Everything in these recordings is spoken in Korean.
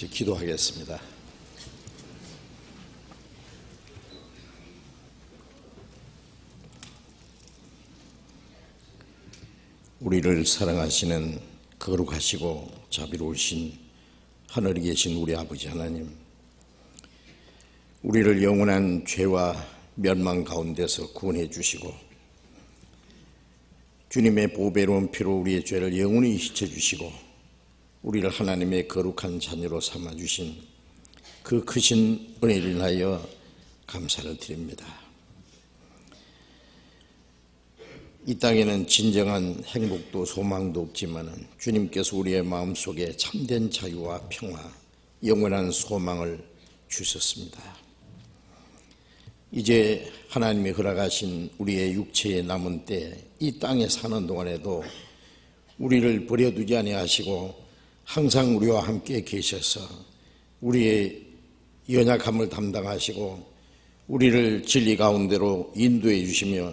같이 기도하겠습니다. 우리를 사랑하시는 거룩하시고 자비로우신 하늘에 계신 우리 아버지 하나님, 우리를 영원한 죄와 멸망 가운데서 구원해 주시고 주님의 보배로운 피로 우리의 죄를 영원히 씻어주시고 우리를 하나님의 거룩한 자녀로 삼아주신 그 크신 은혜를 인하여 감사를 드립니다. 이 땅에는 진정한 행복도 소망도 없지만 주님께서 우리의 마음속에 참된 자유와 평화, 영원한 소망을 주셨습니다. 이제 하나님이 허락하신 우리의 육체의 남은 때 이 땅에 사는 동안에도 우리를 버려두지 아니하시고 항상 우리와 함께 계셔서 우리의 연약함을 담당하시고 우리를 진리 가운데로 인도해 주시며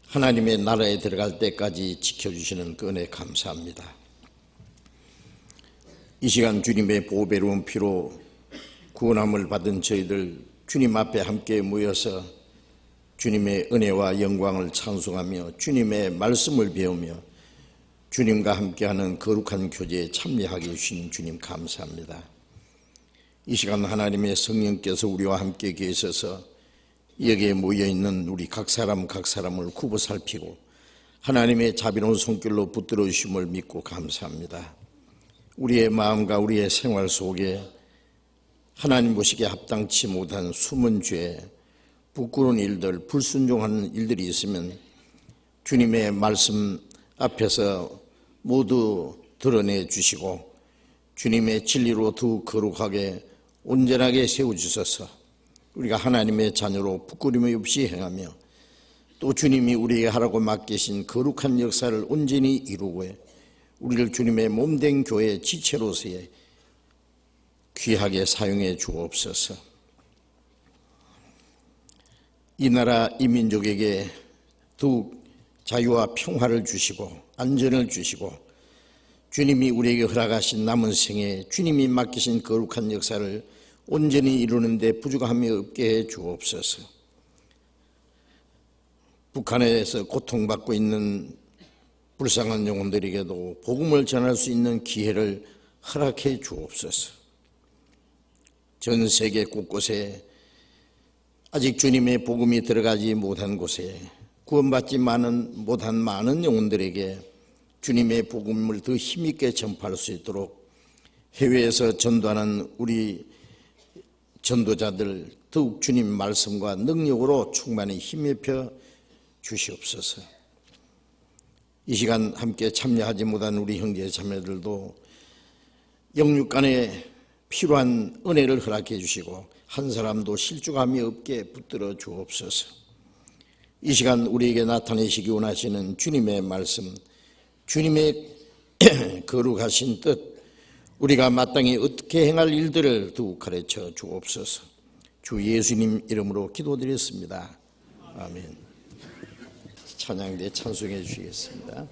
하나님의 나라에 들어갈 때까지 지켜주시는 그 은혜 감사합니다. 이 시간 주님의 보배로운 피로 구원함을 받은 저희들 주님 앞에 함께 모여서 주님의 은혜와 영광을 찬송하며 주님의 말씀을 배우며 주님과 함께하는 거룩한 교제에 참여하게 해주신 주님 감사합니다. 이 시간 하나님의 성령께서 우리와 함께 계셔서 여기에 모여있는 우리 각 사람을 굽어 살피고 하나님의 자비로운 손길로 붙들어 주심을 믿고 감사합니다. 우리의 마음과 우리의 생활 속에 하나님 보시기에 합당치 못한 숨은 죄, 부끄러운 일들, 불순종하는 일들이 있으면 주님의 말씀 앞에서 모두 드러내 주시고 주님의 진리로 더욱 거룩하게 온전하게 세워주셔서 우리가 하나님의 자녀로 부끄러움이 없이 행하며 또 주님이 우리에게 하라고 맡기신 거룩한 역사를 온전히 이루고 우리를 주님의 몸된 교회 지체로서의 귀하게 사용해 주옵소서. 이 나라 이 민족에게 더욱 자유와 평화를 주시고 안전을 주시고 주님이 우리에게 허락하신 남은 생에 주님이 맡기신 거룩한 역사를 온전히 이루는 데 부족함이 없게 해 주옵소서. 북한에서 고통받고 있는 불쌍한 영혼들에게도 복음을 전할 수 있는 기회를 허락해 주옵소서. 전 세계 곳곳에 아직 주님의 복음이 들어가지 못한 곳에 구원받지 못한 많은 영혼들에게 주님의 복음을 더 힘있게 전파할 수 있도록 해외에서 전도하는 우리 전도자들 더욱 주님 말씀과 능력으로 충만히 힘입혀 주시옵소서. 이 시간 함께 참여하지 못한 우리 형제 자매들도 영육 간에 필요한 은혜를 허락해 주시고 한 사람도 실족함이 없게 붙들어 주옵소서. 이 시간 우리에게 나타내시기 원하시는 주님의 말씀, 주님의 거룩하신 뜻, 우리가 마땅히 어떻게 행할 일들을 더욱 가르쳐 주옵소서. 주 예수님 이름으로 기도드렸습니다. 아멘. 찬양대 찬송해 주시겠습니다.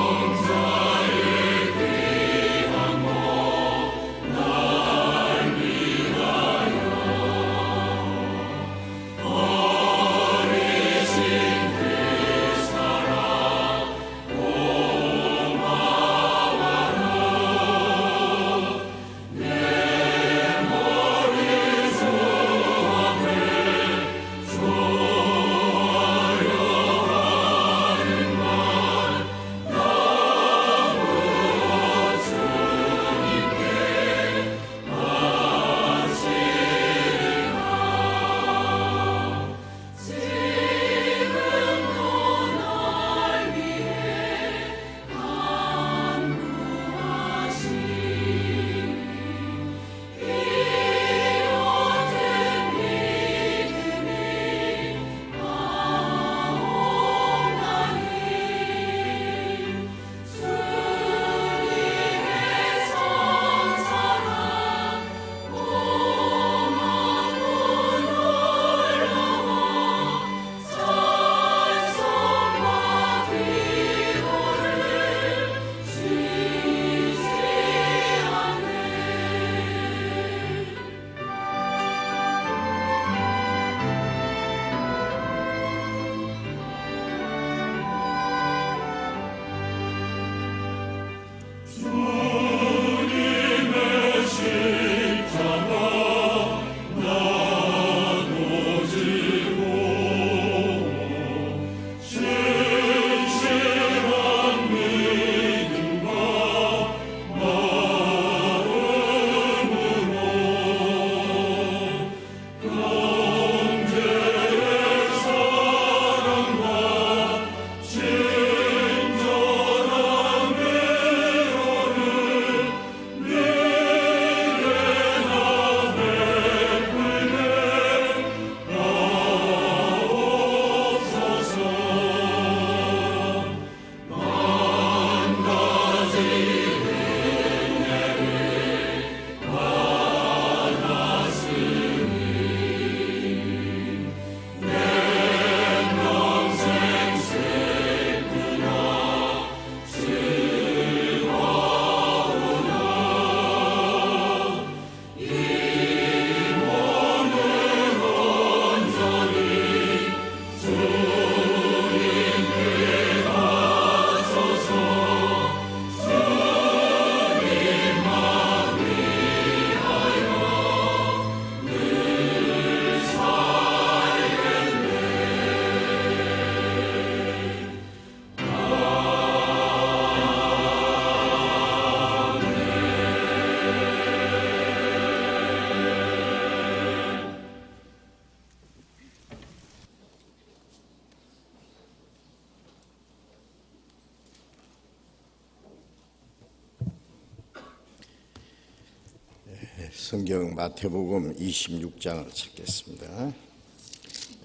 성자의 귀한 몸 날 성경 마태복음 26장을 찾겠습니다.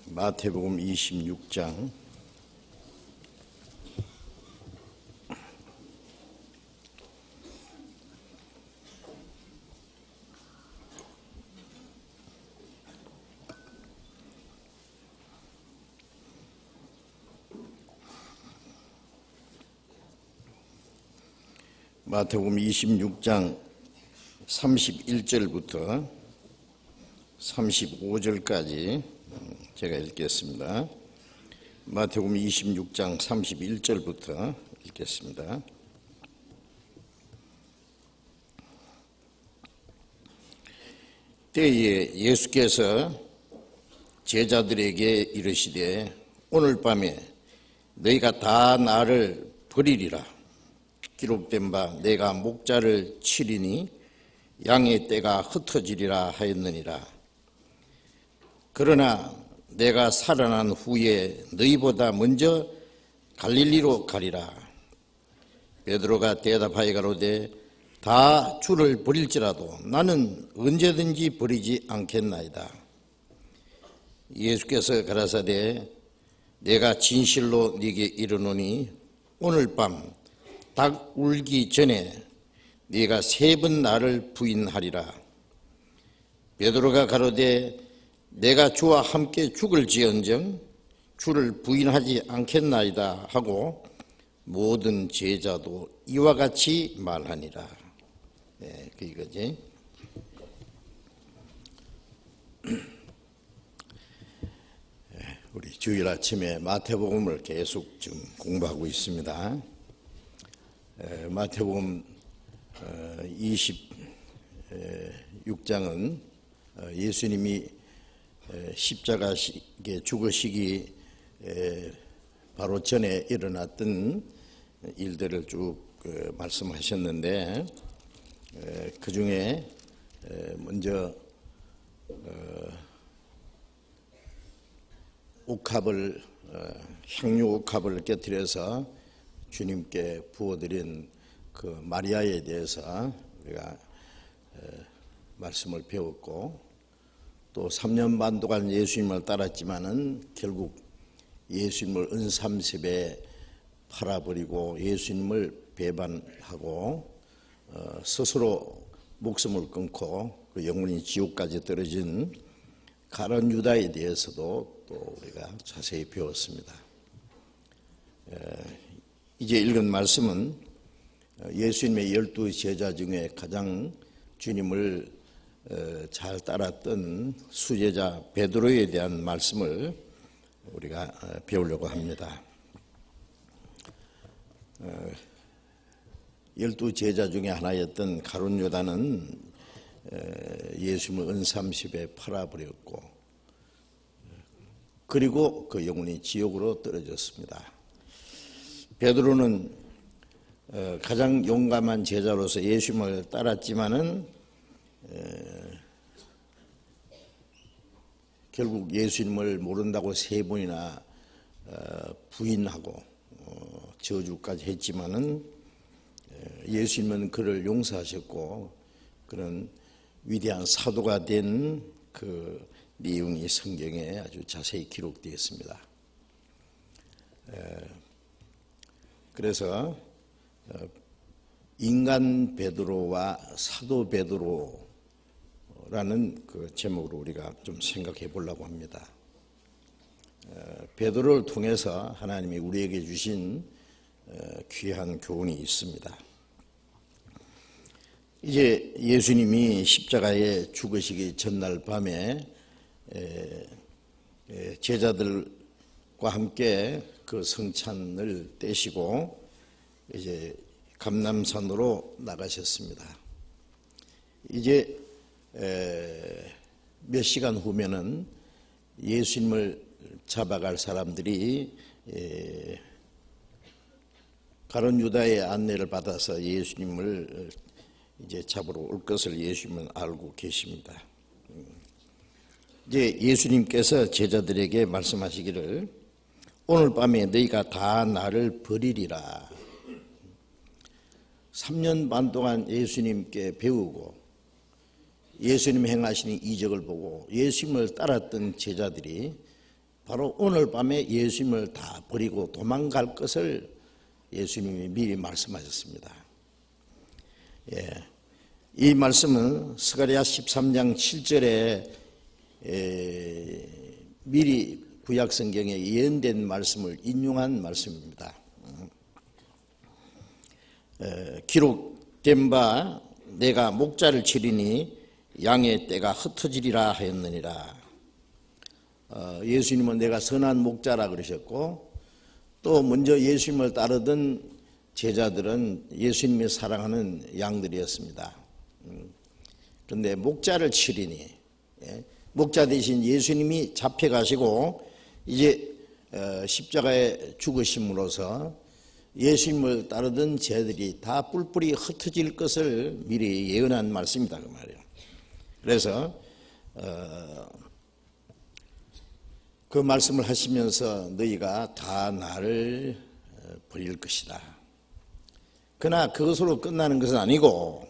마태복음 26장 마태복음 26장 31절부터 35절까지 제가 읽겠습니다. 마태복음 26장 31절부터 읽겠습니다. 때에 예수께서 제자들에게 이르시되 오늘 밤에 너희가 다 나를 버리리라. 기록된 바 내가 목자를 치리니 양의 떼가 흩어지리라 하였느니라. 그러나 내가 살아난 후에 너희보다 먼저 갈릴리로 가리라. 베드로가 대답하여 가로되 다 주를 버릴지라도 나는 언제든지 버리지 않겠나이다. 예수께서 가라사대 내가 진실로 네게 이르노니 오늘 밤 닭 울기 전에 네가 3번 나를 부인하리라. 베드로가 가로되 내가 주와 함께 죽을지언정 주를 부인하지 않겠나이다 하고 모든 제자도 이와 같이 말하니라. 네, 그거지. 우리 주일 아침에 마태복음을 계속 지금 공부하고 있습니다. 마태복음 26장은 예수님이 십자가에 죽으시기 바로 전에 일어났던 일들을 쭉 말씀하셨는데 그 중에 먼저 옥합을 향유 옥합을 깨뜨려서 주님께 부어드린 그 마리아에 대해서 우리가 말씀을 배웠고 또 3년 반 동안 예수님을 따랐지만은 결국 예수님을 은삼십에 팔아버리고 예수님을 배반하고 스스로 목숨을 끊고 그 영원히 지옥까지 떨어진 가룟 유다에 대해서도 또 우리가 자세히 배웠습니다. 이제 읽은 말씀은 예수님의 12 제자 중에 가장 주님을 잘 따랐던 수제자 베드로에 대한 말씀을 우리가 배우려고 합니다. 12 제자 중에 하나였던 가룟 유다는 예수님을 은삼십에 팔아버렸고 그리고 그 영혼이 지옥으로 떨어졌습니다. 베드로는 가장 용감한 제자로서 예수님을 따랐지만은 결국 예수님을 모른다고 3번이나 부인하고 저주까지 했지만은 예수님은 그를 용서하셨고 그런 위대한 사도가 된 그 내용이 성경에 아주 자세히 기록되어 있습니다. 그래서 인간 베드로와 사도 베드로라는 그 제목으로 우리가 좀 생각해 보려고 합니다. 베드로를 통해서 하나님이 우리에게 주신 귀한 교훈이 있습니다. 이제 예수님이 십자가에 죽으시기 전날 밤에 제자들과 함께 그 성찬을 떼시고 이제 감람산으로 나가셨습니다. 이제 몇 시간 후면은 예수님을 잡아갈 사람들이 가룟 유다의 안내를 받아서 예수님을 이제 잡으러 올 것을 예수님은 알고 계십니다. 이제 예수님께서 제자들에게 말씀하시기를 오늘 밤에 너희가 다 나를 버리리라. 3년 반 동안 예수님께 배우고 예수님이 행하시는 이적을 보고 예수님을 따랐던 제자들이 바로 오늘 밤에 예수님을 다 버리고 도망갈 것을 예수님이 미리 말씀하셨습니다. 이 말씀은 스가랴 13장 7절에 미리 구약성경에 예언된 말씀을 인용한 말씀입니다. 기록된 바 내가 목자를 치리니 양의 떼가 흩어지리라 하였느니라. 예수님은 내가 선한 목자라 그러셨고, 또 먼저 예수님을 따르던 제자들은 예수님이 사랑하는 양들이었습니다. 그런데 목자를 치리니, 목자 대신 예수님이 잡혀가시고 이제 십자가에 죽으심으로써 예수님을 따르던 제자들이 다 뿔뿔이 흩어질 것을 미리 예언한 말씀이다 그 말이에요. 그래서 그 말씀을 하시면서 너희가 다 나를 버릴 것이다. 그러나 그것으로 끝나는 것은 아니고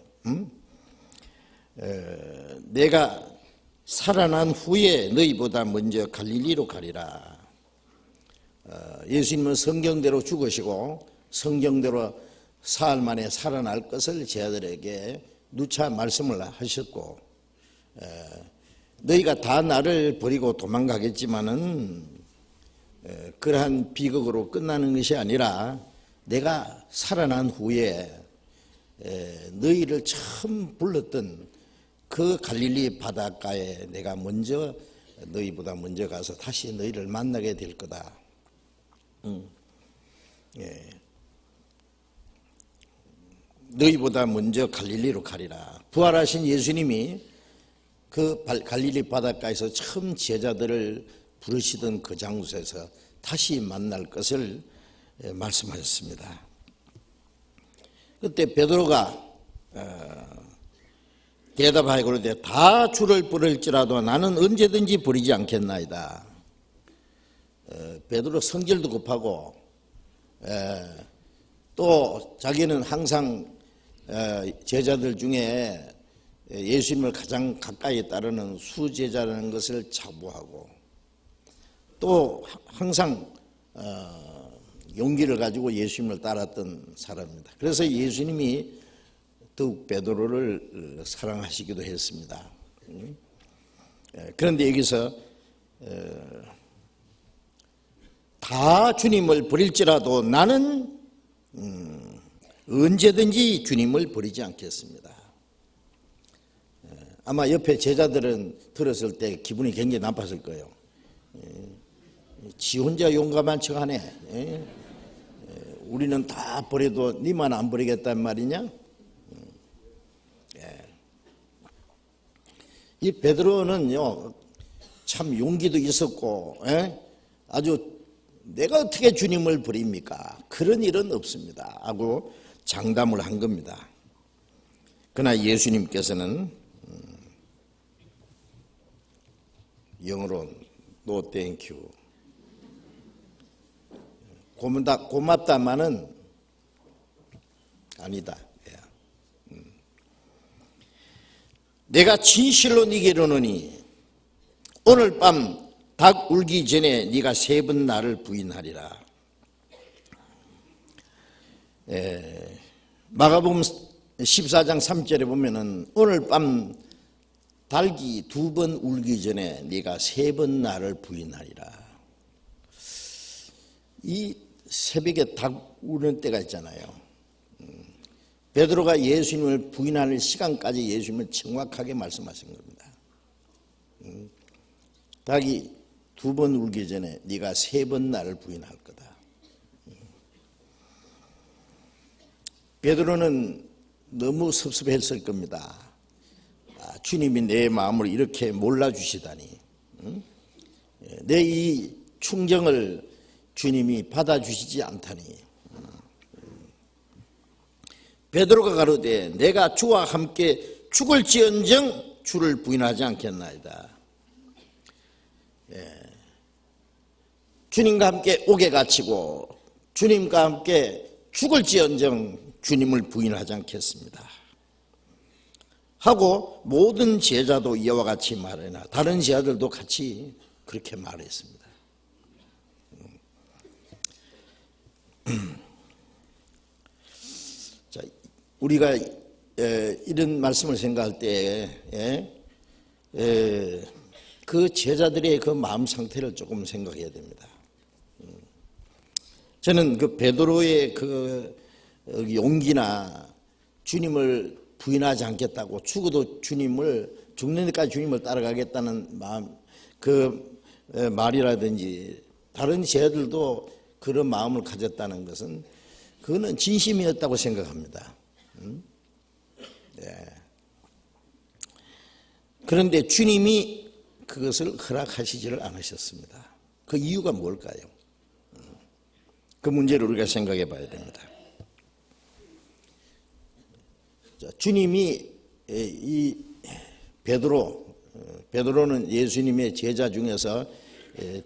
내가 살아난 후에 너희보다 먼저 갈릴리로 가리라. 예수님은 성경대로 죽으시고 성경대로 사흘 만에 살아날 것을 제자들에게 누차 말씀을 하셨고, 너희가 다 나를 버리고 도망가겠지만은 그러한 비극으로 끝나는 것이 아니라 내가 살아난 후에 너희를 처음 불렀던 그 갈릴리 바닷가에 내가 먼저 너희보다 먼저 가서 다시 너희를 만나게 될 거다. 너희보다 먼저 갈릴리로 가리라. 부활하신 예수님이 그 갈릴리 바닷가에서 처음 제자들을 부르시던 그 장소에서 다시 만날 것을 말씀하셨습니다. 그때 베드로가 대답하여 그러되 다 주를 버릴지라도 나는 언제든지 버리지 않겠나이다. 베드로 성질도 급하고 또 자기는 항상 제자들 중에 예수님을 가장 가까이 따르는 수제자라는 것을 자부하고 또 항상 용기를 가지고 예수님을 따랐던 사람입니다. 그래서 예수님이 더욱 베드로를 사랑하시기도 했습니다. 그런데 여기서 다 주님을 버릴지라도 나는 언제든지 주님을 버리지 않겠습니다. 아마 옆에 제자들은 들었을 때 기분이 굉장히 나빴을 거예요. 지 혼자 용감한 척하네. 우리는 다 버려도 니만 안 버리겠단 말이냐? 이 베드로는요 참 용기도 있었고 아주 내가 어떻게 주님을 버립니까? 그런 일은 없습니다 하고 장담을 한 겁니다. 그러나 예수님께서는 영어로 No thank you, 고맙다마는 아니다. 내가 진실로 네게 이르노니 오늘 밤 닭 울기 전에 네가 3번 나를 부인하리라. 마가복음 14장 3절에 보면은 오늘 밤 닭이 2번 울기 전에 네가 3번 나를 부인하리라. 이 새벽에 닭 우는 때가 있잖아요. 베드로가 예수님을 부인하는 시간까지 예수님은 정확하게 말씀하신 겁니다. 닭이 2번 울기 전에 네가 3번 나를 부인할 거다. 베드로는 너무 섭섭했을 겁니다. 주님이 내 마음을 이렇게 몰라주시다니, 내 이 충정을 주님이 받아주시지 않다니. 베드로가 가로되 내가 주와 함께 죽을지언정 주를 부인하지 않겠나이다. 주님과 함께 옥에 갇히고 주님과 함께 죽을지언정 주님을 부인하지 않겠습니다. 하고 모든 제자도 이와 같이 말하나. 다른 제자들도 같이 그렇게 말했습니다. 자, 우리가 이런 말씀을 생각할 때 그 제자들의 그 마음 상태를 조금 생각해야 됩니다. 저는 그 베드로의 그 용기나 주님을 부인하지 않겠다고, 죽어도 죽는 데까지 주님을 따라가겠다는 마음, 그 말이라든지 다른 제자들도 그런 마음을 가졌다는 것은 그거는 진심이었다고 생각합니다. 네. 그런데 주님이 그것을 허락하시지를 않으셨습니다. 그 이유가 뭘까요? 그 문제를 우리가 생각해 봐야 됩니다. 자, 주님이 이 베드로는 예수님의 제자 중에서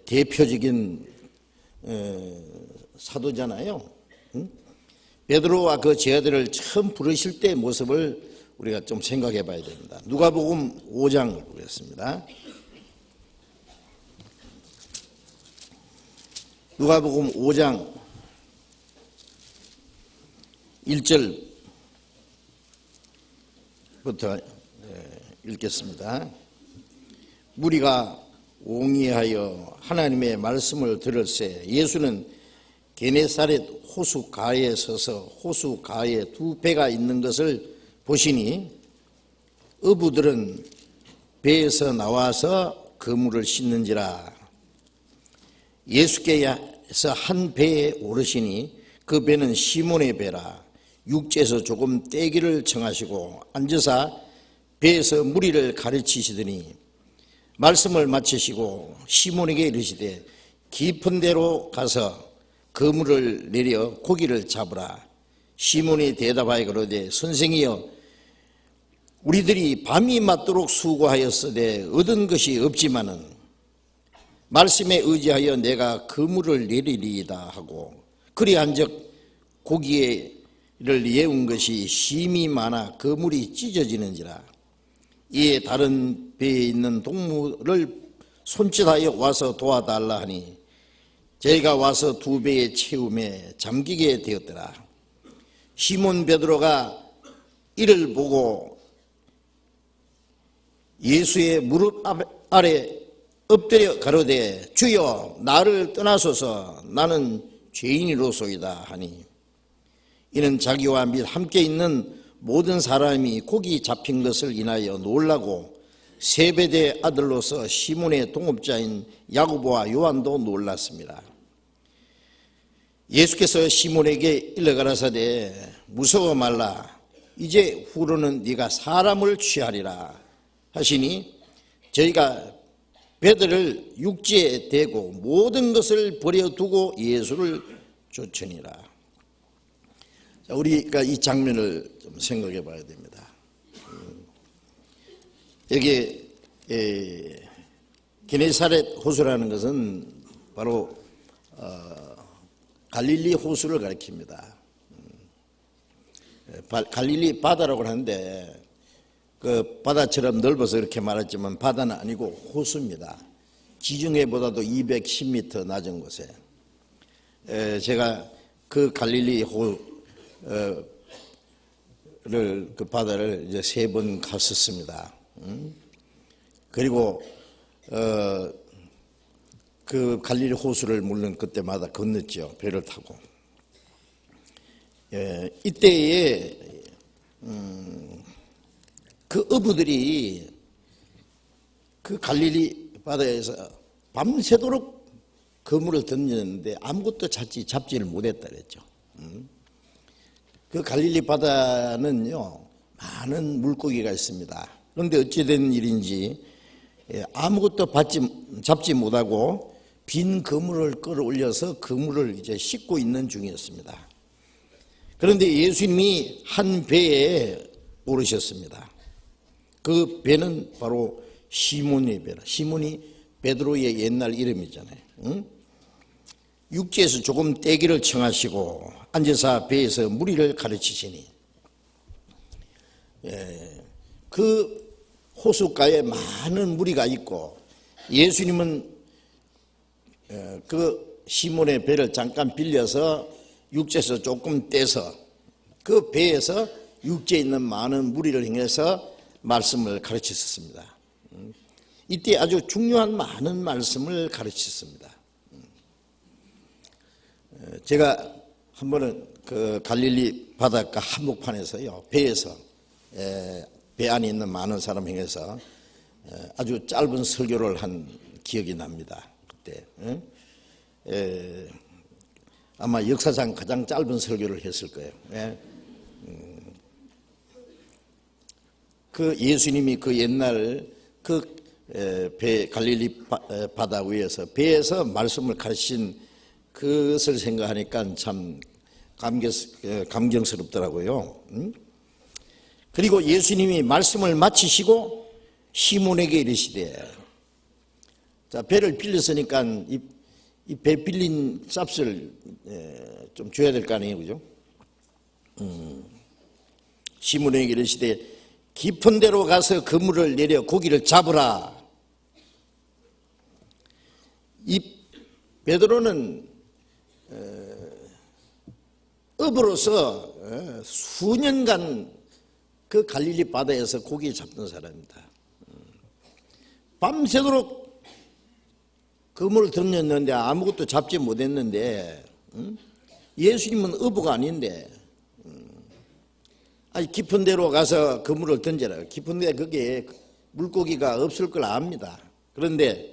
대표적인 사도잖아요. 베드로와 그 제자들을 처음 부르실 때의 모습을 우리가 좀 생각해 봐야 됩니다. 누가복음 5장을 보겠습니다. 누가복음 5장 1절부터 읽겠습니다. 무리가 옹이하여 하나님의 말씀을 들을새 예수는 게네사렛 호수 가에 서서 호수 가에 두 배가 있는 것을 보시니 어부들은 배에서 나와서 그물을 씻는지라. 예수께서 한 배에 오르시니 그 배는 시몬의 배라. 육지에서 조금 떼기를 청하시고 앉으사 배에서 무리를 가르치시더니 말씀을 마치시고 시몬에게 이르시되 깊은 데로 가서 그물을 내려 고기를 잡으라. 시몬이 대답하여 그러되 선생이여 우리들이 밤이 맞도록 수고하였으되 얻은 것이 없지만은 말씀에 의지하여 내가 그물을 내리리이다 하고 그리한즉 고기를 예운 것이 심이 많아 그물이 찢어지는지라. 이에 다른 배에 있는 동물을 손짓하여 와서 도와달라 하니 저희가 와서 두 배의 채움에 잠기게 되었더라. 시몬 베드로가 이를 보고 예수의 무릎 아래 엎드려 가로되 주여 나를 떠나소서 나는 죄인이로소이다 하니 이는 자기와 및 함께 있는 모든 사람이 고기 잡힌 것을 인하여 놀라고 세베대 아들로서 시몬의 동업자인 야고보와 요한도 놀랐습니다. 예수께서 시몬에게 일러 가라사대 무서워 말라 이제 후로는 네가 사람을 취하리라 하시니 저희가 배들을 육지에 대고 모든 것을 버려두고 예수를 쫓으니라. 자, 우리가 이 장면을 좀 생각해 봐야 됩니다. 여기 게네사렛 호수라는 것은 바로 갈릴리 호수를 가리킵니다. 갈릴리 바다라고 하는데 그 바다처럼 넓어서 이렇게 말했지만 바다는 아니고 호수입니다. 지중해보다도 210m 낮은 곳에 제가 그 갈릴리 그 바다를 이제 3번 갔었습니다. 그리고 그 갈릴리 호수를 물론 그때마다 건넜죠. 배를 타고. 이때에 그 어부들이 그 갈릴리 바다에서 밤새도록 그물을 던졌는데 아무것도 잡지를 못했다 그랬죠. 그 갈릴리 바다는요 많은 물고기가 있습니다. 그런데 어찌된 일인지 아무것도 잡지 못하고 빈 그물을 끌어올려서 그물을 이제 싣고 있는 중이었습니다. 그런데 예수님이 한 배에 오르셨습니다. 그 배는 바로 시몬의 배라. 시몬이 베드로의 옛날 이름이잖아요. 응? 육지에서 조금 떼기를 청하시고 앉아서 배에서 무리를 가르치시니 그 호숫가에 많은 무리가 있고 예수님은 그 시몬의 배를 잠깐 빌려서 육지에서 조금 떼서 그 배에서 육지에 있는 많은 무리를 향해서 말씀을 가르치셨습니다. 이때 아주 중요한 많은 말씀을 가르치셨습니다. 제가 한 번은 그 갈릴리 바닷가 한복판에서요, 배에서 배 안에 있는 많은 사람 향해서 아주 짧은 설교를 한 기억이 납니다. 그때 아마 역사상 가장 짧은 설교를 했을 거예요. 그 예수님이 그 옛날 그 배 갈릴리 바다 위에서 배에서 말씀을 가르친 그것을 생각하니까 참 감격스럽더라고요. 그리고 예수님이 말씀을 마치시고 시몬에게 이르시되, 자, 배를 빌렸으니까 이 배 빌린 값을 좀 줘야 될 거 아니에요, 그죠? 시몬에게 이르시되 깊은 데로 가서 그물을 내려 고기를 잡으라. 이 베드로는 업으로서 수년간 그 갈릴리 바다에서 고기 잡던 사람입니다. 밤새도록 그물을 던졌는데 아무것도 잡지 못했는데 예수님은 어부가 아닌데 아니 깊은 데로 가서 그물을 던져라. 깊은 데 거기에 물고기가 없을 걸 압니다. 그런데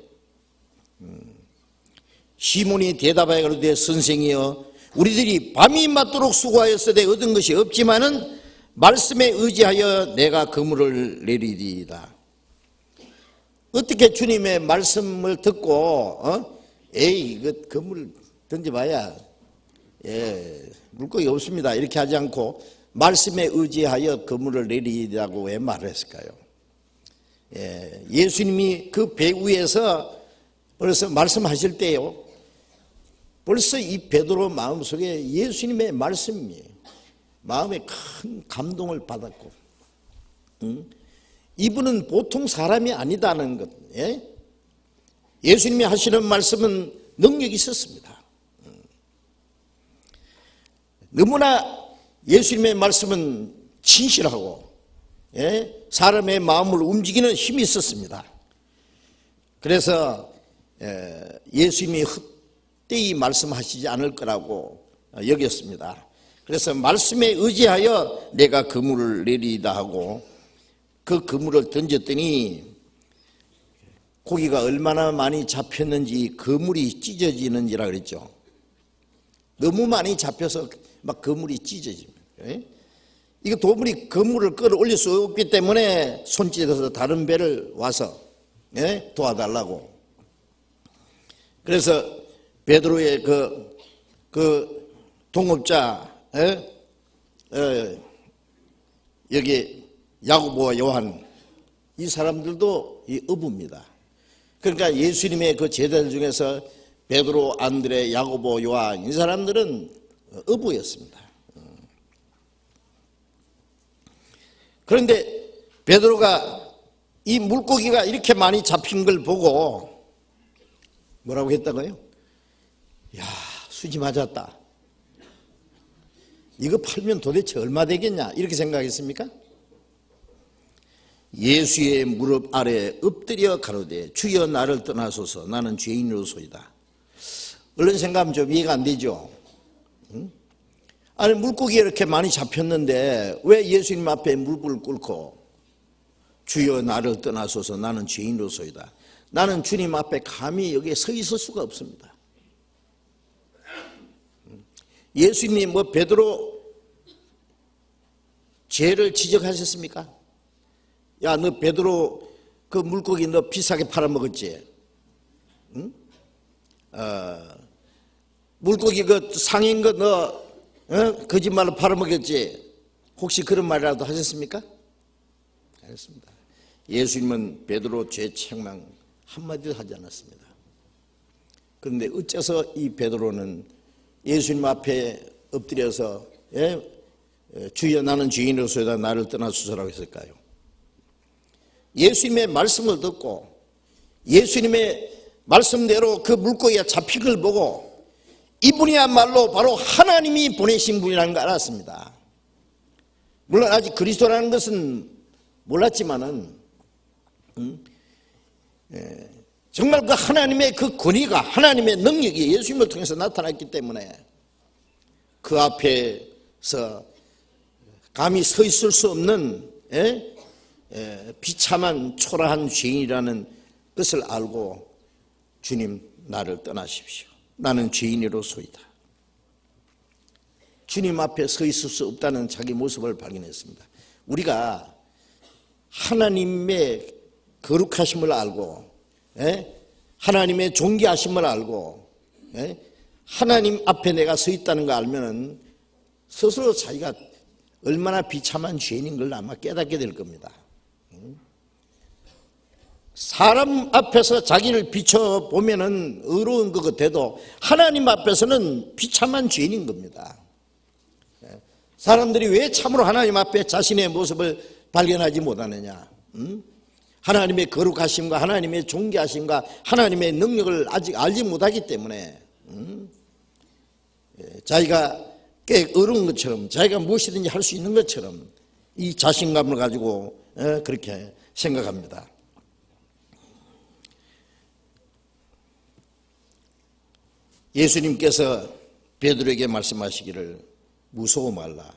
시몬이 대답하여 가로되 선생이여 우리들이 밤이 맞도록 수고하였으되 얻은 것이 없지만은 말씀에 의지하여 내가 그물을 내리리이다. 어떻게 주님의 말씀을 듣고 에이 이거 그물 던져봐야 물고기 없습니다 이렇게 하지 않고 말씀에 의지하여 그물을 내리라고 왜 말을 했을까요? 예수님이 그 배 위에서 벌써 말씀하실 때요, 벌써 이 베드로 마음속에 예수님의 말씀이 마음에 큰 감동을 받았고, 이분은 보통 사람이 아니다는 것, 예수님이 하시는 말씀은 능력이 있었습니다. 너무나 예수님의 말씀은 진실하고 사람의 마음을 움직이는 힘이 있었습니다. 그래서 예수님이 헛되이 말씀하시지 않을 거라고 여겼습니다. 그래서 말씀에 의지하여 내가 그물을 내리다 하고 그 그물을 던졌더니 고기가 얼마나 많이 잡혔는지 그물이 찢어지는지라 그랬죠. 너무 많이 잡혀서 막 그물이 찢어집니다. 이거 도무지 그물을 끌어올릴 수 없기 때문에 손짓해서 다른 배를 와서 도와달라고. 그래서 베드로의 그 동업자 여기 야고보와 요한 이 사람들도 이 어부입니다. 그러니까 예수님의 그 제자들 중에서 베드로, 안드레, 야고보, 요한 이 사람들은 어부였습니다. 그런데 베드로가 이 물고기가 이렇게 많이 잡힌 걸 보고 뭐라고 했다고요? 야, 수지 맞았다. 이거 팔면 도대체 얼마 되겠냐 이렇게 생각했습니까? 예수의 무릎 아래 엎드려 가로되 주여 나를 떠나소서 나는 죄인으로소이다. 얼른 생각하면 좀 이해가 안 되죠. 아니 물고기가 이렇게 많이 잡혔는데 왜 예수님 앞에 무릎을 꿇고 주여 나를 떠나소서 나는 죄인으로소이다. 나는 주님 앞에 감히 여기에 서 있을 수가 없습니다. 예수님이 뭐 베드로 죄를 지적하셨습니까? 야, 너 베드로 그 물고기 너 비싸게 팔아먹었지? 응? 물고기 그 상인 거 너 거짓말로 팔아먹었지? 혹시 그런 말이라도 하셨습니까? 안 했습니다. 예수님은 베드로 죄 책망 한마디도 하지 않았습니다. 그런데 어째서 이 베드로는 예수님 앞에 엎드려서 주여 나는 죄인으로서이다 나를 떠나소서라고 했을까요? 예수님의 말씀을 듣고 예수님의 말씀대로 그 물고기가 잡힌 걸 보고 이분이야말로 바로 하나님이 보내신 분이라는 걸 알았습니다. 물론 아직 그리스도라는 것은 몰랐지만은 정말 그 하나님의 그 권위가, 하나님의 능력이 예수님을 통해서 나타났기 때문에 그 앞에서 감히 서 있을 수 없는 비참한 초라한 죄인이라는 것을 알고 주님, 나를 떠나십시오. 나는 죄인으로소이다. 주님 앞에 서 있을 수 없다는 자기 모습을 발견했습니다. 우리가 하나님의 거룩하심을 알고 하나님의 존귀하심을 알고 하나님 앞에 내가 서 있다는 걸 알면은 스스로 자기가 얼마나 비참한 죄인인 걸 아마 깨닫게 될 겁니다. 사람 앞에서 자기를 비춰보면은 의로운 것 같아도 하나님 앞에서는 비참한 죄인인 겁니다. 사람들이 왜 참으로 하나님 앞에 자신의 모습을 발견하지 못하느냐? 하나님의 거룩하심과 하나님의 존귀하심과 하나님의 능력을 아직 알지 못하기 때문에 자기가 꽤 어려운 것처럼, 자기가 무엇이든지 할 수 있는 것처럼 이 자신감을 가지고 그렇게 생각합니다. 예수님께서 베드로에게 말씀하시기를 무서워 말라.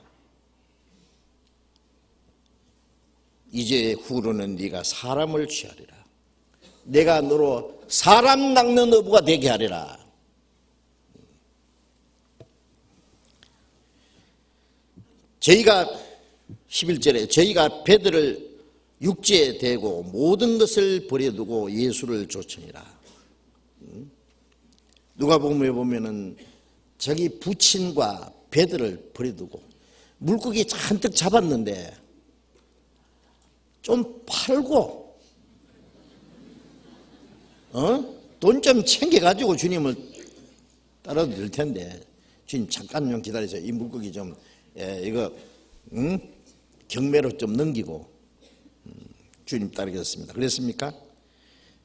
이제 후로는 네가 사람을 취하리라. 내가 너로 사람 낚는 어부가 되게 하리라. 저희가 11절에 저희가 배들을 육지에 대고 모든 것을 버려두고 예수를 쫓으니라. 누가복음에 보면은 자기 부친과 배들을 버려두고 물고기 잔뜩 잡았는데 좀 팔고 돈 좀 챙겨가지고 주님을 따라도 될 텐데, 주님 잠깐 좀 기다리세요. 이 물고기 좀 이거 경매로 좀 넘기고 주님 따르겠습니다. 그랬습니까?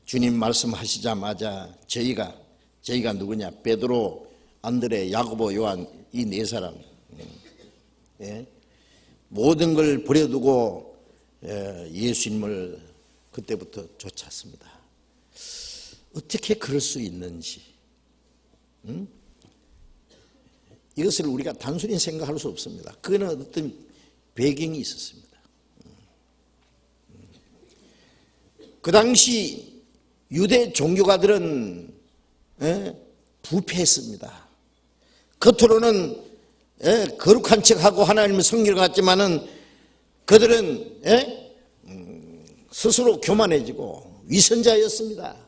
주님 말씀하시자마자 저희가 누구냐? 베드로, 안드레, 야고보, 요한 이 네 사람 모든 걸 버려두고 예수님을 그때부터 쫓았습니다. 어떻게 그럴 수 있는지 이것을 우리가 단순히 생각할 수 없습니다. 그거는 어떤 배경이 있었습니다. 그 당시 유대 종교가들은 부패했습니다. 겉으로는 거룩한 척하고 하나님의 성결 같지만은 그들은 스스로 교만해지고 위선자였습니다.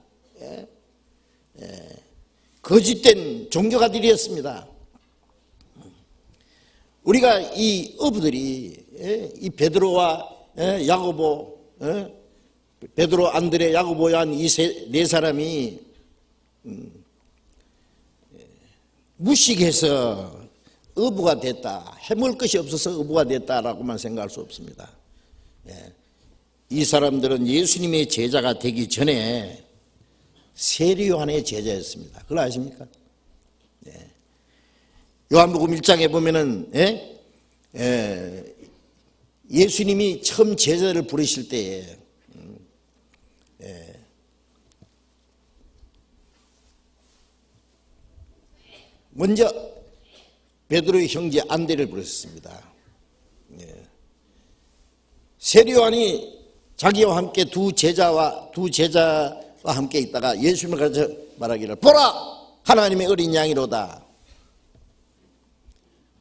거짓된 종교가들이었습니다. 우리가 이 어부들이 이 베드로와 야고보, 베드로, 안드레, 야고보, 요한 이 네 사람이 무식해서 어부가 됐다, 해먹을 것이 없어서 어부가 됐다라고만 생각할 수 없습니다. 이 사람들은 예수님의 제자가 되기 전에 세리 요한의 제자였습니다. 그걸 아십니까? 요한복음 1장에 보면은 예수님이 처음 제자를 부르실 때에 먼저 베드로의 형제 안드레를 부르셨습니다. 세리 요한이 자기와 함께 두 제자와 함께 있다가 예수님을 가르쳐 말하기를, 보라, 하나님의 어린 양이로다.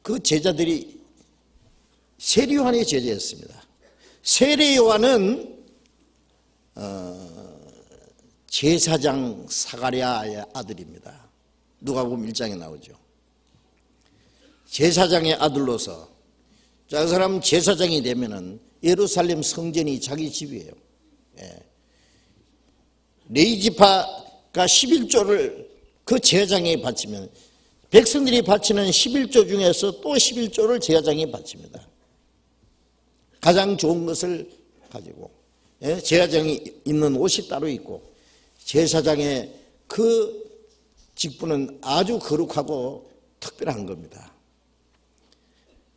그 제자들이 세리 요한의 제자였습니다. 세리 요한은 제사장 사가랴의 아들입니다. 누가복음 1장에 나오죠. 제사장의 아들로서, 자, 그 사람 제사장이 되면은 예루살렘 성전이 자기 집이에요. 레위지파가 11조를 그 제사장에 바치면 백성들이 바치는 11조 중에서 또 11조를 제사장이 바칩니다. 가장 좋은 것을 가지고 제사장이 입는 옷이 따로 있고, 제사장의 그 직분은 아주 거룩하고 특별한 겁니다.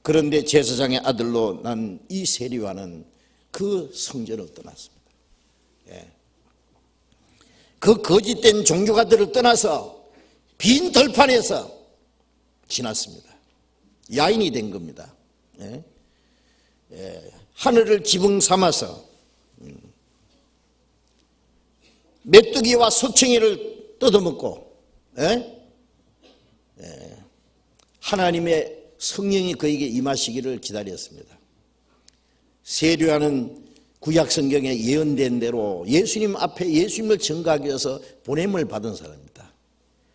그런데 제사장의 아들로 난 이 세리와는 그 성전을 떠났습니다. 그 거짓된 종교가들을 떠나서 빈 들판에서 지났습니다. 야인이 된 겁니다. 하늘을 지붕 삼아서 메뚜기와 석청이를 뜯어먹고, 하나님의 성령이 그에게 임하시기를 기다렸습니다. 세례요한은 구약 성경에 예언된 대로 예수님 앞에 예수님을 증거하기 위해서 보냄을 받은 사람입니다.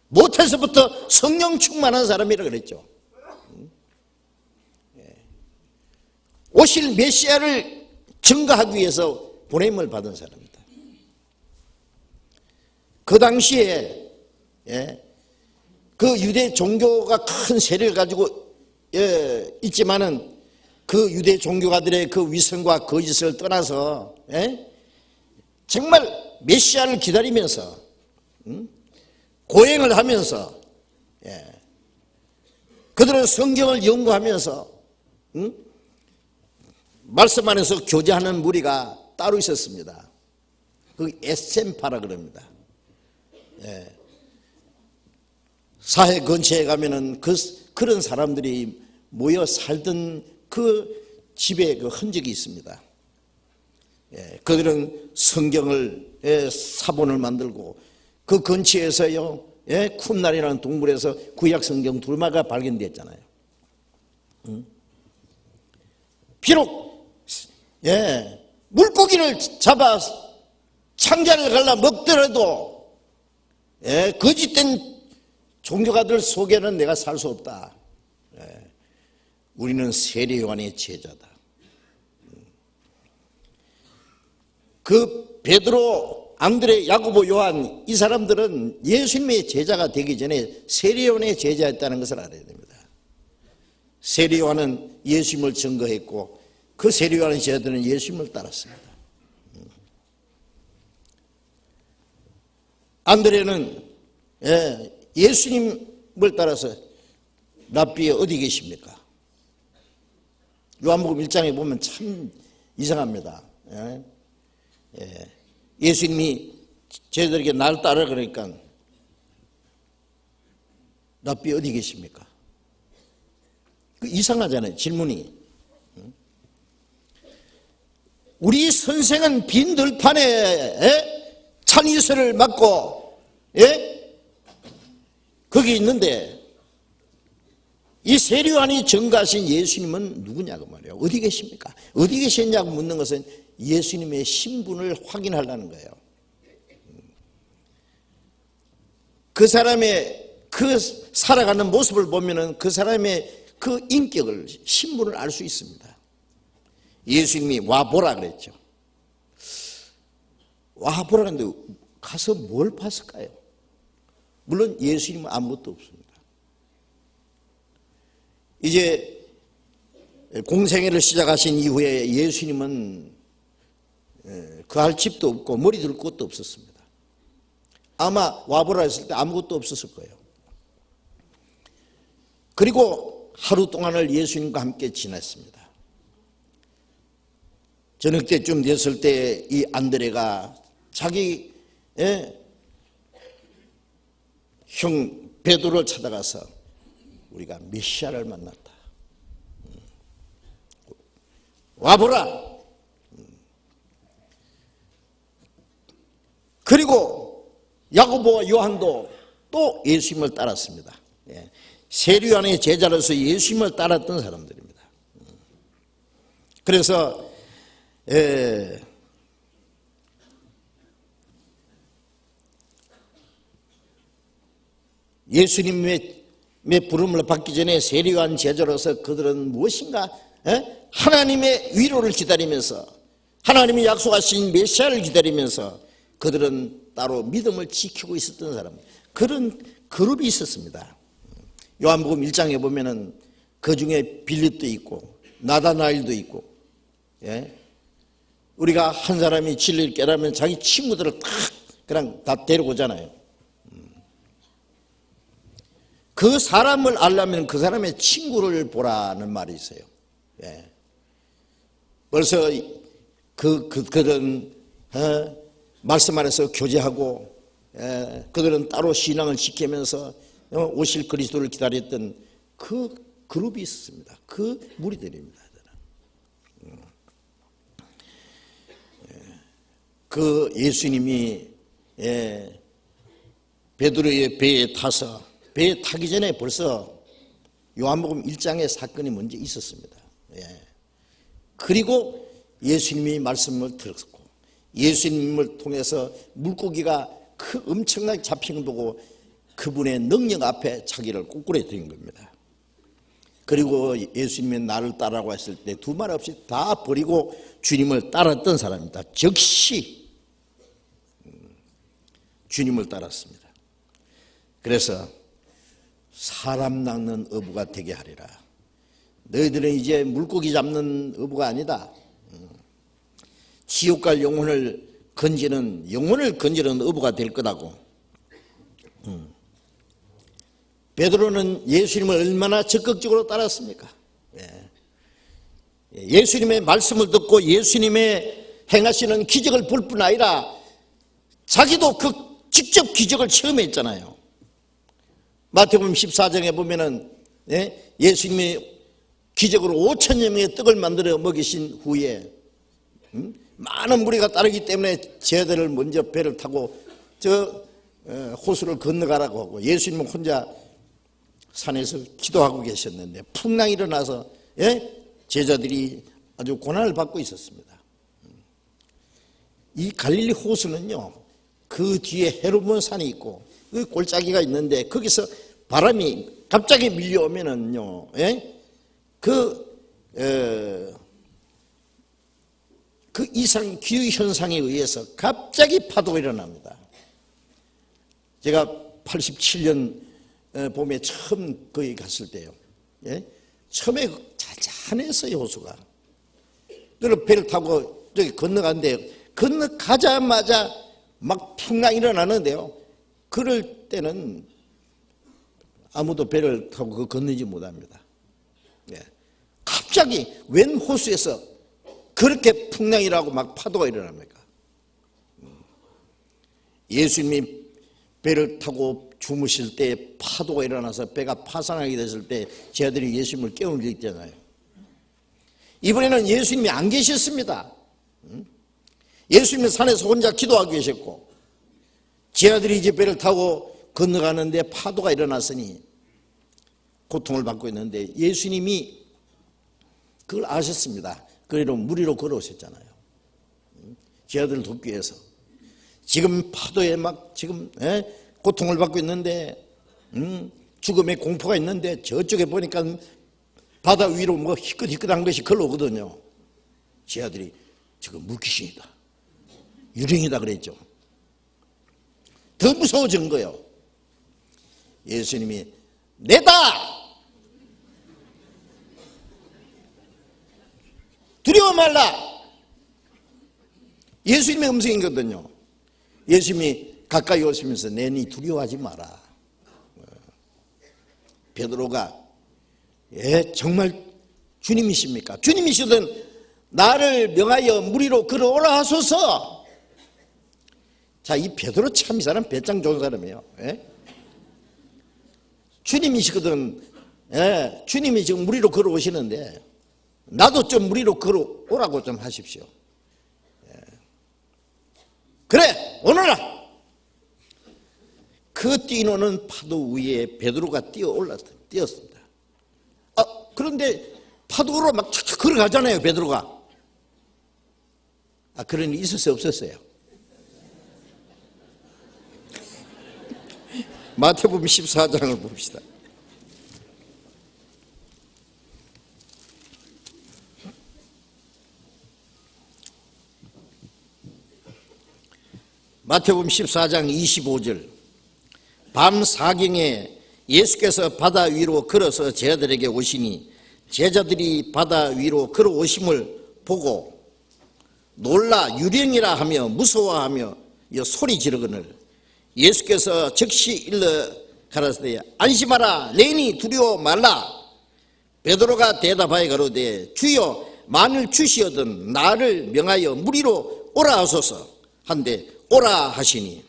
모태서부터 성령 충만한 사람이라 그랬죠. 오실 메시아를 증거하기 위해서 보냄을 받은 사람입니다. 그 당시에 그 유대 종교가 큰 세력을 가지고 있지만은 그 유대 종교가들의 그 위선과 거짓을 떠나서 정말 메시아를 기다리면서 고행을 하면서 그들은 성경을 연구하면서 말씀 안에서 교제하는 무리가 따로 있었습니다. 그 에센파라 그럽니다. 사회 근처에 가면은 그런 사람들이 모여 살던 그 집에 그 흔적이 있습니다. 그들은 성경을 사본을 만들고 그 근처에서요 쿰날이라는 동굴에서 구약 성경 둘마가 발견됐잖아요. 비록 물고기를 잡아 창자를 갈라 먹더라도 거짓된 종교가들 속에는 내가 살 수 없다. 우리는 세례요한의 제자다. 그 베드로, 안드레, 야고보, 요한 이 사람들은 예수님의 제자가 되기 전에 세례요한의 제자였다는 것을 알아야 됩니다. 세례요한은 예수님을 증거했고 그 세례요한의 제자들은 예수님을 따랐습니다. 안드레는 예수님을 따라서 랍비 어디 계십니까? 요한복음 1장에 보면 참 이상합니다. 예수님이 저희들에게 날 따라 그러니까 랍비 어디 계십니까? 그 이상하잖아요, 질문이. 우리 선생은 빈 들판에 찬이슬을 맞고 거기 있는데 이 세례요한이 증거하신 예수님은 누구냐고 말이에요. 어디 계십니까? 어디 계셨냐고 묻는 것은 예수님의 신분을 확인하려는 거예요. 그 사람의 그 살아가는 모습을 보면은 그 사람의 그 인격을, 신분을 알 수 있습니다. 예수님이 와보라 그랬죠. 와보라 그랬는데 가서 뭘 봤을까요? 물론 예수님은 아무것도 없습니다. 이제 공생애를 시작하신 이후에 예수님은 그할 집도 없고 머리 둘 곳도 없었습니다. 아마 와보라 했을 때 아무것도 없었을 거예요. 그리고 하루 동안을 예수님과 함께 지냈습니다. 저녁 때쯤 됐을 때 이 안드레가 자기 형 베드로를 찾아가서 우리가 메시아를 만났다. 와보라. 그리고 야고보와 요한도 또 예수님을 따랐습니다. 세례요한의 제자로서 예수님을 따랐던 사람들입니다. 그래서 예수님의 부름을 받기 전에 세례요한 제자로서 그들은 무엇인가 하나님의 위로를 기다리면서 하나님이 약속하신 메시아를 기다리면서 그들은 따로 믿음을 지키고 있었던 사람, 그런 그룹이 있었습니다. 요한복음 1장에 보면은 그 중에 빌립도 있고 나다나엘도 있고 우리가 한 사람이 진리를 깨달으면 자기 친구들을 그냥 다 데려오잖아요. 그 사람을 알려면 그 사람의 친구를 보라는 말이 있어요. 예. 벌써 그들은 말씀 안에서 교제하고, 그들은 따로 신앙을 지키면서 오실 그리스도를 기다렸던 그 그룹이 있었습니다. 그 무리들입니다. 그 예수님이 베드로의 배에 타서, 배에 타기 전에 벌써 요한복음 1장의 사건이 먼저 있었습니다. 그리고 예수님이 말씀을 들었고, 예수님을 통해서 물고기가 엄청나게 잡히는 걸 보고 그분의 능력 앞에 자기를 꼬꾸라뜨린 겁니다. 그리고 예수님이 나를 따라고 했을 때 두 말 없이 다 버리고 주님을 따랐던 사람입니다. 즉시 주님을 따랐습니다. 그래서 사람 낚는 어부가 되게 하리라. 너희들은 이제 물고기 잡는 어부가 아니다. 지옥 갈 영혼을 건지는 어부가 될 거다고. 베드로는 예수님을 얼마나 적극적으로 따랐습니까? 예수님의 말씀을 듣고 예수님의 행하시는 기적을 볼 뿐 아니라 자기도 그 직접 기적을 체험했잖아요. 마태복음 14장에 보면은 예수님이 기적으로 5천여 명의 떡을 만들어 먹이신 후에 많은 무리가 따르기 때문에 제자들을 먼저 배를 타고 저 호수를 건너가라고 하고, 예수님은 혼자 산에서 기도하고 계셨는데 풍랑이 일어나서 제자들이 아주 고난을 받고 있었습니다. 이 갈릴리 호수는요, 그 뒤에 헤르몬 산이 있고 그 골짜기가 있는데 거기서 바람이 갑자기 밀려오면은요, 그 이상 기후 현상에 의해서 갑자기 파도가 일어납니다. 제가 87년 봄에 처음 거기 갔을 때요, 처음에 잔잔했어요, 호수가. 그래서 배를 타고 저기 건너가는데, 건너가자마자 막 풍랑이 일어나는데요, 그럴 때는 아무도 배를 타고 건너지 못합니다. 갑자기 웬 호수에서 그렇게 풍랑이라고 막 파도가 일어납니까? 예수님이 배를 타고 주무실 때 파도가 일어나서 배가 파산하게 됐을 때 제자들이 예수님을 깨우는 게 있잖아요. 이번에는 예수님이 안 계셨습니다. 예수님은 산에서 혼자 기도하고 계셨고, 제자들이 이제 배를 타고 건너가는데 파도가 일어났으니 고통을 받고 있는데 예수님이 그걸 아셨습니다. 그래도 물 위로 걸어오셨잖아요. 제자들을 돕기 위해서. 지금 파도에 막 지금 고통을 받고 있는데, 죽음의 공포가 있는데 저쪽에 보니까 바다 위로 뭐 희끗희끗한 것이 걸어오거든요. 제자들이 지금 물귀신이다, 유령이다 그랬죠. 더 무서워진 거예요. 예수님이 내다! 두려워 말라! 예수님의 음성이거든요. 예수님이 가까이 오시면서 내니 두려워하지 마라. 베드로가 정말 주님이십니까? 주님이시든 나를 명하여 물 위로 걸어오라 하소서. 자, 이 베드로 참 이 사람 배짱 좋은 사람이에요. 주님이시거든. 주님이 지금 물 위로 걸어오시는데 나도 좀 물 위로 걸어오라고 좀 하십시오. 그래, 오너라. 그 뛰노는 파도 위에 베드로가 뛰었습니다. 그런데 파도로 막 착착 걸어가잖아요, 베드로가. 그런 일이 있었어요, 없었어요? 마태복음 14장을 봅시다. 마태복음 14장 25절. 밤 사경에 예수께서 바다 위로 걸어서 제자들에게 오시니 제자들이 바다 위로 걸어오심을 보고 놀라 유령이라 하며 무서워하며 소리 지르거늘 예수께서 즉시 일러 가라사대 안심하라 내니 두려워 말라. 베드로가 대답하여 가로되 주여 만일 주시어든 나를 명하여 무리로 오라 하소서 한데 오라 하시니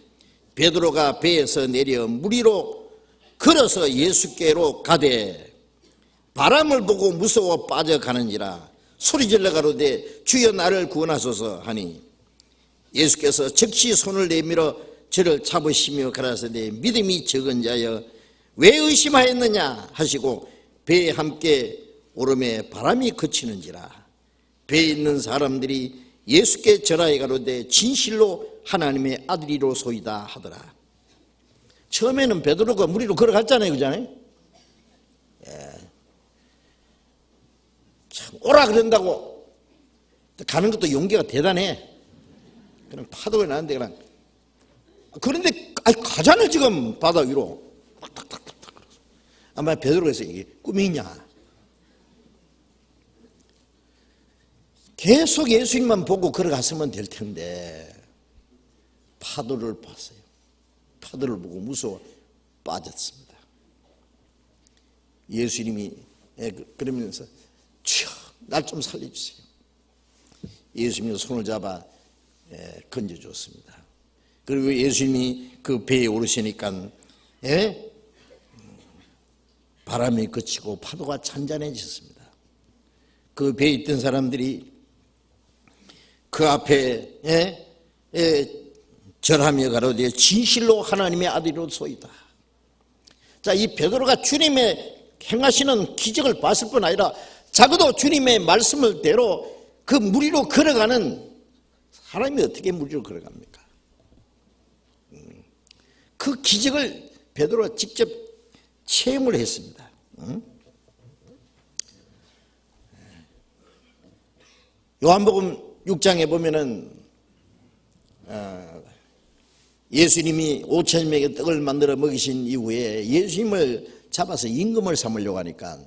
베드로가 배에서 내려 무리로 걸어서 예수께로 가되 바람을 보고 무서워 빠져가는지라 소리질러 가로되 주여 나를 구원하소서 하니 예수께서 즉시 손을 내밀어 저를 잡으시며 가라사대 믿음이 적은 자여 왜 의심하였느냐 하시고 배에 함께 오름에 바람이 그치는지라. 배에 있는 사람들이 예수께 절하여 가로되 진실로 하나님의 아들이로소이다 하더라. 처음에는 베드로가 무리로 걸어갔잖아요, 그잖아요. 참 오라 그런다고 가는 것도 용기가 대단해. 그냥 파도가 나는데 그냥 그런데 가잖아요 지금 바다 위로. 탁탁탁탁. 아마 베드로가 해서 이게 꿈이냐. 계속 예수님만 보고 걸어갔으면 될 텐데 파도를 봤어요. 파도를 보고 무서워 빠졌습니다. 예수님이 그러면서 주여 날 좀 살려주세요. 예수님이 손을 잡아 건져줬습니다. 그리고 예수님이 그 배에 오르시니까 바람이 그치고 파도가 잔잔해졌습니다. 그 배에 있던 사람들이 그 앞에 절하며 가로되 진실로 하나님의 아들이로소이다. 자, 이 베드로가 주님의 행하시는 기적을 봤을 뿐 아니라 적어도 주님의 말씀을 대로 그 무리로 걸어가는 사람이 어떻게 무리로 걸어갑니까? 그 기적을 베드로가 직접 체험을 했습니다. 요한복음 6장에 보면은 예수님이 5,000명의 떡을 만들어 먹이신 이후에 예수님을 잡아서 임금을 삼으려고 하니까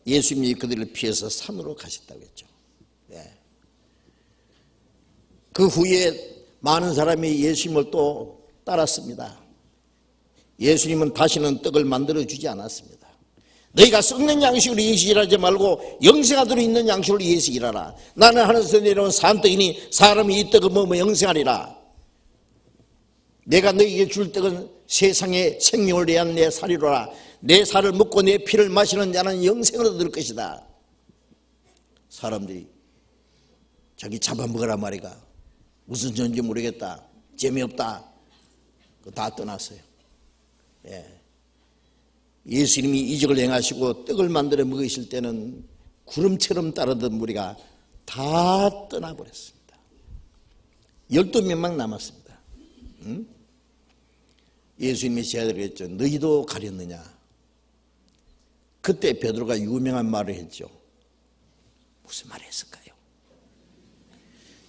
예수님이 그들을 피해서 산으로 가셨다고 했죠. 그 후에 많은 사람이 예수님을 또 따랐습니다. 예수님은 다시는 떡을 만들어 주지 않았습니다. 너희가 썩는 양식으로 예식일하지 말고 영생하도록 있는 양식으로 예식일하라. 나는 하늘에서 내려온 산떡이니 사람이 이 떡을 먹으면 영생하리라. 내가 너희에게 줄 떡은 세상의 생명을 위한 내 살이로라. 내 살을 먹고 내 피를 마시는 자는 영생을 얻을 것이다. 사람들이 자기 잡아먹으라 말이가 무슨 전인지 모르겠다, 재미없다, 다 떠났어요. 예수님이 이적을 행하시고 떡을 만들어 먹으실 때는 구름처럼 따르던 무리가 다 떠나버렸습니다. 12명만 남았습니다. 예수님이 제자들에게 했죠. 너희도 가렸느냐. 그때 베드로가 유명한 말을 했죠. 무슨 말을 했을까요?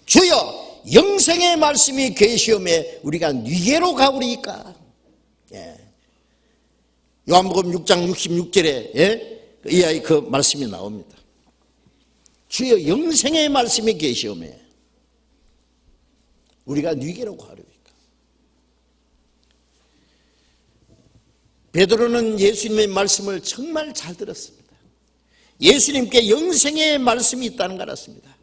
주여 영생의 말씀이 계시오매 우리가 니게로 가오리이까. 요한복음 6장 66절에 이 아이 그 말씀이 나옵니다. 주여 영생의 말씀이 계시오매 우리가 니게로 가오리이까. 베드로는 예수님의 말씀을 정말 잘 들었습니다. 예수님께 영생의 말씀이 있다는 걸 알았습니다.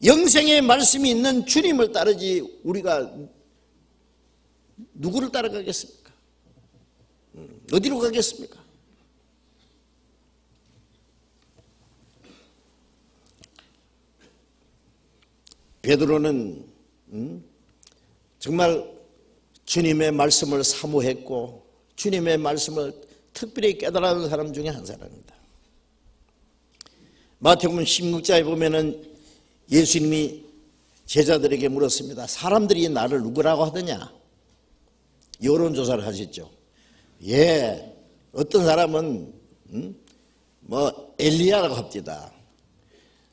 영생의 말씀이 있는 주님을 따르지 우리가 누구를 따라가겠습니까? 어디로 가겠습니까? 베드로는 정말 주님의 말씀을 사모했고 주님의 말씀을 특별히 깨달은 사람 중에 한 사람입니다. 마태복음 16장에 보면은 예수님이 제자들에게 물었습니다. 사람들이 나를 누구라고 하더냐? 여론조사를 하셨죠. 어떤 사람은 엘리야라고 합디다.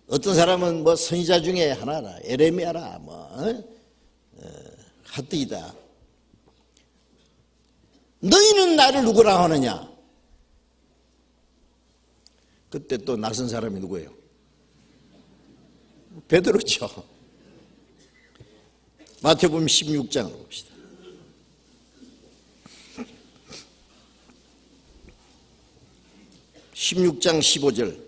어떤 사람은 선지자 중에 하나라, 에레미야라, 핫디다. 너희는 나를 누구라고 하느냐? 그때 또 나선 사람이 누구예요? 베드로죠. 마태복음 16장을 봅시다. 16장 15절.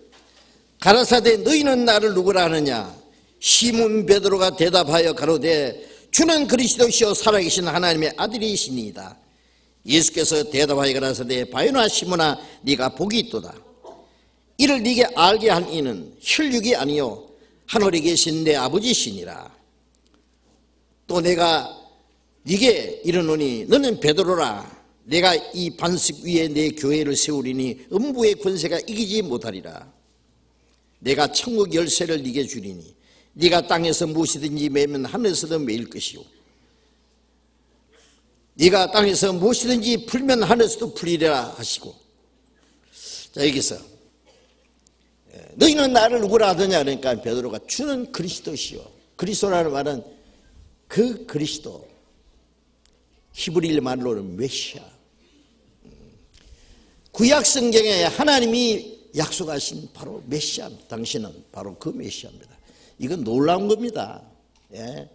가라사대 너희는 나를 누구라 하느냐? 시몬 베드로가 대답하여 가로되 주는 그리스도시요 살아계신 하나님의 아들이시니이다. 예수께서 대답하여 가라사대 바요나 시몬아 네가 복이 있도다. 이를 네게 알게 한 이는 혈육이 아니요 하늘에 계신 내 아버지시니라. 또 내가 네게 이르노니 너는 베드로라. 내가 이 반석 위에 내 교회를 세우리니 음부의 권세가 이기지 못하리라. 내가 천국 열쇠를 네게 주리니 네가 땅에서 무엇이든지 매면 하늘에서도 매일 것이요 네가 땅에서 무엇이든지 풀면 하늘에서도 풀리리라 하시고. 자, 여기서 너희는 나를 누구라 하더냐 그러니까 베드로가 주는 그리스도시요. 그리스도라는 말은 그 그리스도, 히브리 말로는 메시아. 구약 성경에 하나님이 약속하신 바로 메시아입니다. 당신은 바로 그 메시아입니다. 이건 놀라운 겁니다. 예.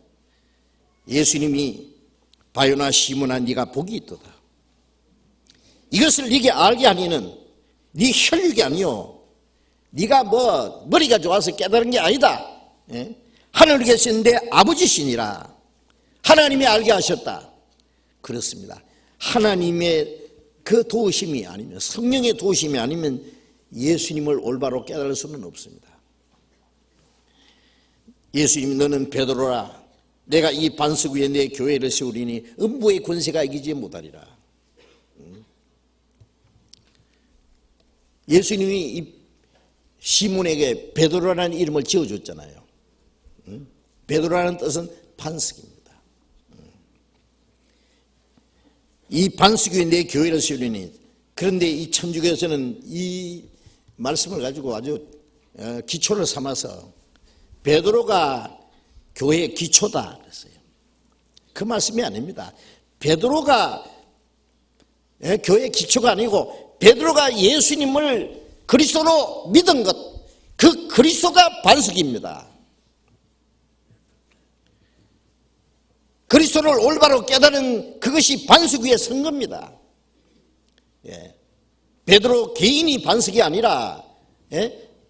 예수님이 바요나 시몬아 네가 복이 있도다. 이것을 네게 알게 하니는 네 혈육이 아니요 네가 뭐 머리가 좋아서 깨달은 게 아니다. 예? 하늘에 계신 내 아버지시니라. 하나님이 알게 하셨다. 그렇습니다. 하나님의 그 도우심이 아니면 성령의 도우심이 아니면 예수님을 올바로 깨달을 수는 없습니다. 예수님이 너는 베드로라. 내가 이 반석 위에 내 교회를 세우리니 음부의 권세가 이기지 못하리라. 예수님이 이 시몬에게 베드로라는 이름을 지어줬잖아요. 베드로라는 뜻은 반석입니다. 이 반석 위에 내 교회를 세우리니. 그런데 이 천주교에서는 이 말씀을 가지고 아주 기초를 삼아서 베드로가 교회의 기초다 그랬어요. 그 말씀이 아닙니다. 베드로가 교회의 기초가 아니고 베드로가 예수님을 그리스도로 믿은 것, 그 그리스도가 반석입니다. 그리스도를 올바로 깨달은 그것이 반석 위에 선 겁니다. 예. 베드로 개인이 반석이 아니라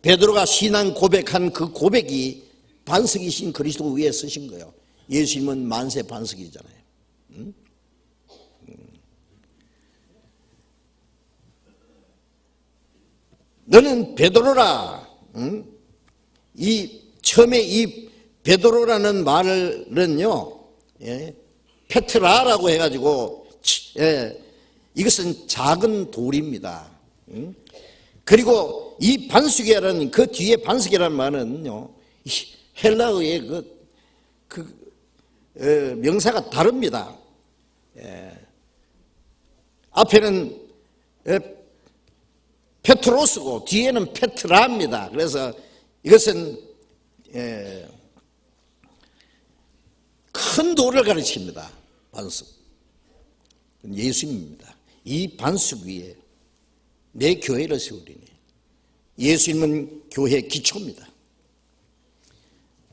베드로가 신앙 고백한 그 고백이 반석이신 그리스도 위에 서신 거예요. 예수님은 만세 반석이잖아요. 너는 베드로라. 이 처음에 이 베드로라는 말은요, 페트라라고 해가지고 이것은 작은 돌입니다. 그리고 이 반석이라는 그 뒤에 반석이라는 말은요, 헬라어의 그 명사가 다릅니다. 앞에는 페트로스고 뒤에는 페트라입니다. 그래서 이것은 큰 돌을 가르칩니다. 반석. 예수님입니다. 이 반석 위에 내 교회를 세우리니. 예수님은 교회의 기초입니다.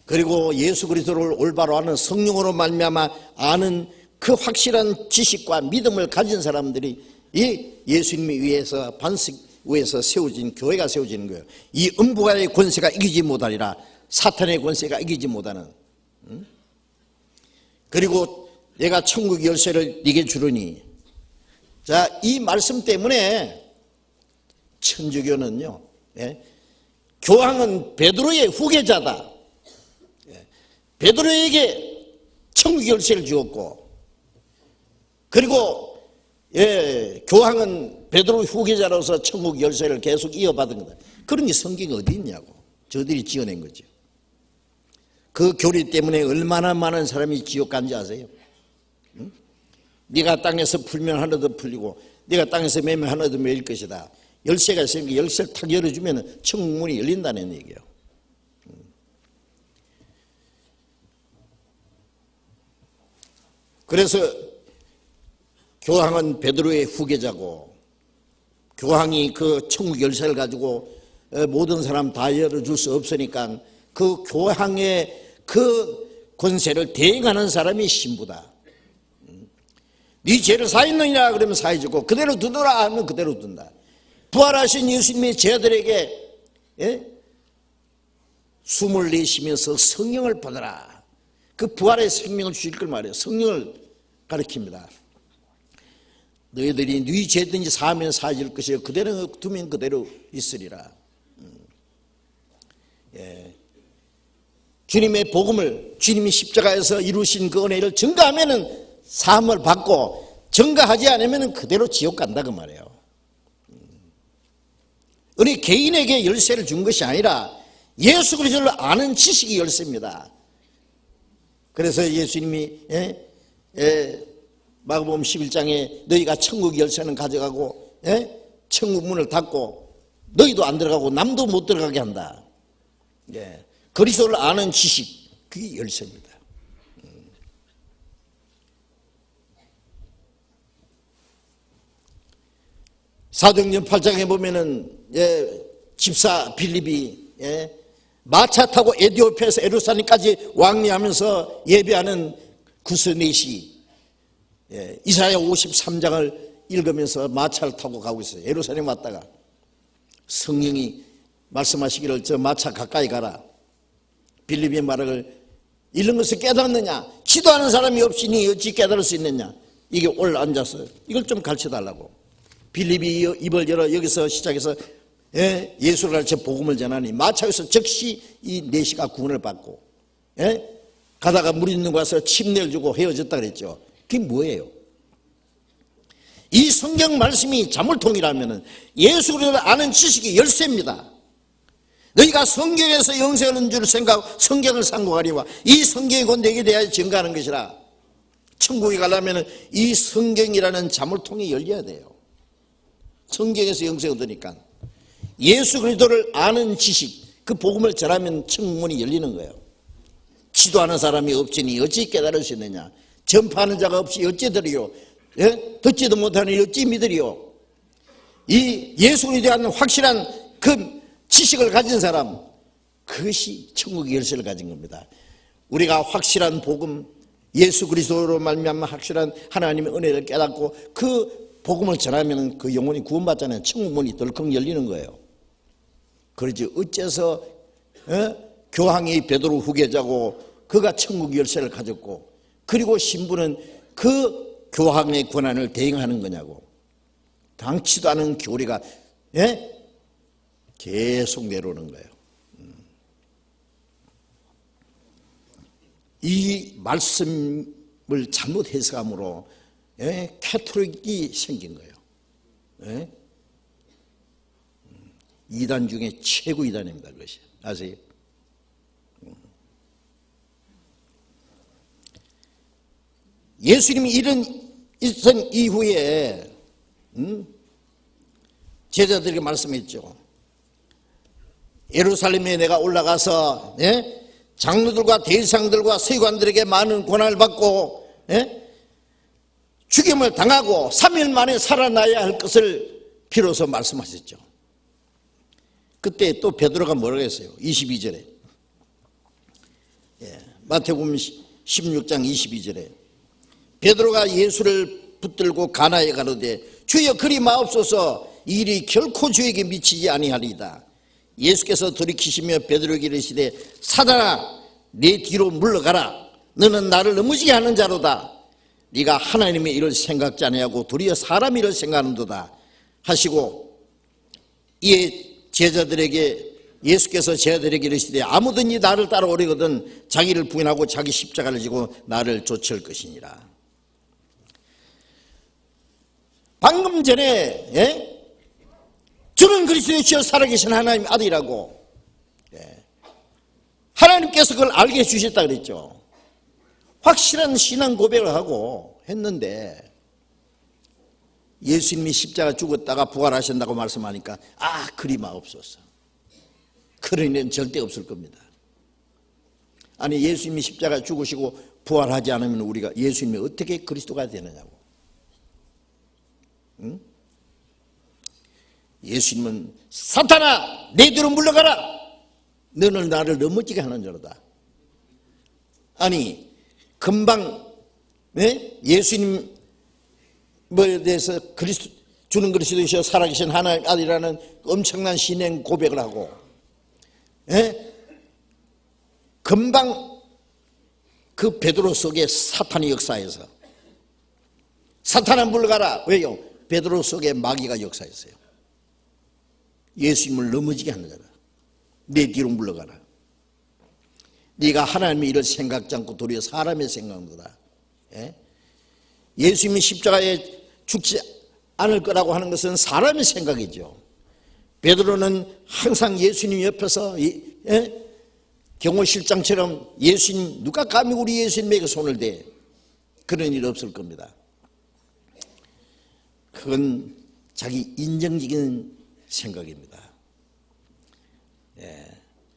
그리고 예수 그리스도를 올바로 아는 성령으로 말미암아 아는 그 확실한 지식과 믿음을 가진 사람들이 이 예수님을 위해서 반석 위에서 세워진 교회가 세워지는 거예요. 이 음부의 권세가 이기지 못하리라. 사탄의 권세가 이기지 못하는. 그리고 내가 천국 열쇠를 네게 주르니. 자, 이 말씀 때문에 천주교는요, 교황은 베드로의 후계자다. 베드로에게 천국 열쇠를 주었고, 그리고 교황은 베드로 후계자로서 천국 열쇠를 계속 이어받은 거다. 그러니 성경이 어디 있냐고. 저들이 지어낸 거죠. 그 교리 때문에 얼마나 많은 사람이 지옥 간지 아세요? 응? 네가 땅에서 풀면 하나도 풀리고 네가 땅에서 매면 하나도 매일 것이다. 열쇠가 있으니까 열쇠를 탁 열어주면 천국 문이 열린다는 얘기예요. 그래서 교황은 베드로의 후계자고, 교황이 그 천국 열쇠를 가지고 모든 사람 다 열어줄 수 없으니까 그 교황의 그 권세를 대행하는 사람이 신부다. 네 죄를 사했느냐 그러면 사해주고, 그대로 두더라 하면 그대로 둔다. 부활하신 예수님의 제자들에게 숨을 내쉬면서 성령을 받아라. 그 부활의 생명을 주실 걸 말이에요. 성령을 가리킵니다. 너희들이 네 죄든지 사하면 사해질 것이요 그대로 두면 그대로 있으리라. 주님의 복음을, 주님이 십자가에서 이루신 그 은혜를 증거하면은 사함을 받고, 증거하지 않으면 그대로 지옥 간다 그 말이에요. 우리 개인에게 열쇠를 준 것이 아니라 예수 그리스도를 아는 지식이 열쇠입니다. 그래서 예수님이 마가복음 11장에 너희가 천국 열쇠는 가져가고 천국 문을 닫고 너희도 안 들어가고 남도 못 들어가게 한다. 그리스도를 아는 지식, 그게 열쇠입니다. 사도행전 8장에 보면은 집사 빌립이 마차 타고 에티오피아에서 예루살렘까지 왕래하면서 예배하는 구스네시, 이사야 53장을 읽으면서 마차를 타고 가고 있어요. 예루살렘 왔다가 성령이 말씀하시기를 저 마차 가까이 가라. 빌립의 말을 이런 것을 깨닫느냐? 기도하는 사람이 없으니 어찌 깨달을 수 있느냐? 이게 올라앉아서 이걸 좀 가르쳐달라고. 빌립이 입을 열어 여기서 시작해서 예수를 가르쳐 복음을 전하니 마차에서 즉시 이 내시가 구원을 받고, 가다가 물 있는 곳 가서 침례를 주고 헤어졌다 그랬죠. 그게 뭐예요? 이 성경 말씀이 자물통이라면 예수 그리스도를 아는 지식이 열쇠입니다. 너희가 성경에서 영생하는 줄 생각하고 성경을 상고하리와 이 성경이 곧 내게 대하여 증거하는 것이라. 천국에 가려면 이 성경이라는 자물통이 열려야 돼요. 성경에서 영생을 얻으니까 예수 그리스도를 아는 지식, 그 복음을 전하면 천국문이 열리는 거예요. 기도하는 사람이 없으니 어찌 깨달을 수 있느냐? 전파하는 자가 없이 어찌 들으리요? 듣지도 못하니 어찌 믿으리요? 이 예수 그리스도에 대한 확실한 그 지식을 가진 사람, 그것이 천국의 열쇠를 가진 겁니다. 우리가 확실한 복음, 예수 그리스도로 말미암아 확실한 하나님의 은혜를 깨닫고 그 복음을 전하면 그 영혼이 구원받잖아요. 천국문이 덜컥 열리는 거예요. 그러지 어째서 교황이 베드로 후계자고 그가 천국 열쇠를 가졌고, 그리고 신부는 그 교황의 권한을 대행하는 거냐고. 당치도 않은 교리가 계속 내려오는 거예요. 이 말씀을 잘못 해석함으로 캐톨릭이 생긴 거예요. 이단 중에 최고 이단입니다. 그것이 아세요? 예수님이 있은 이후에 제자들에게 말씀했죠. 예루살렘에 내가 올라가서 장로들과 대제사장들과 서기관들에게 많은 고난을 받고 죽임을 당하고 3일 만에 살아나야 할 것을 비로소 말씀하셨죠. 그때 또 베드로가 뭐라고 했어요? 22절에 마태복음 16장 22절에 베드로가 예수를 붙들고 가나에 가로되 주여 그리 마옵소서, 이 일이 결코 주에게 미치지 아니하리이다. 예수께서 돌이키시며 베드로에게 이르시되 사단아 내 뒤로 물러가라. 너는 나를 넘어지게 하는 자로다. 네가 하나님의 일을 생각지 아니하고 도리어 사람 일을 생각하는도다 하시고, 이에 제자들에게 예수께서 제자들에게 이르시되 아무든지 나를 따라오려거든 자기를 부인하고 자기 십자가를 지고 나를 쫓을 것이니라. 방금 전에 주는 그리스도의 주여 살아계신 하나님 아들이라고 하나님께서 그걸 알게 해주셨다 그랬죠. 확실한 신앙 고백을 하고 했는데 예수님이 십자가 죽었다가 부활하신다고 말씀하니까 그리 마옵소서. 그런 일은 절대 없을 겁니다. 아니 예수님이 십자가 죽으시고 부활하지 않으면 우리가 예수님이 어떻게 그리스도가 되느냐고. 응? 예수님은 사탄아 내 뒤로 물러가라. 너는 나를 넘어지게 하는 자로다. 아니 금방 예수님 뭐에 대해서 주는 그리스도이시여 살아계신 하나님 아들이라는 엄청난 신앙 고백을 하고 금방 그 베드로 속에 사탄이 역사해서 사탄아 물러가라. 왜요? 베드로 속에 마귀가 역사했어요. 예수님을 넘어지게 하는 자라. 내 뒤로 물러가라. 네가 하나님의 일을 생각지 않고 도리어 사람의 생각보다 예수님이 십자가에 죽지 않을 거라고 하는 것은 사람의 생각이죠. 베드로는 항상 예수님 옆에서 경호실장처럼 예수님 누가 감히 우리 예수님에게 손을 대, 그런 일 없을 겁니다. 그건 자기 인정적인 생각입니다.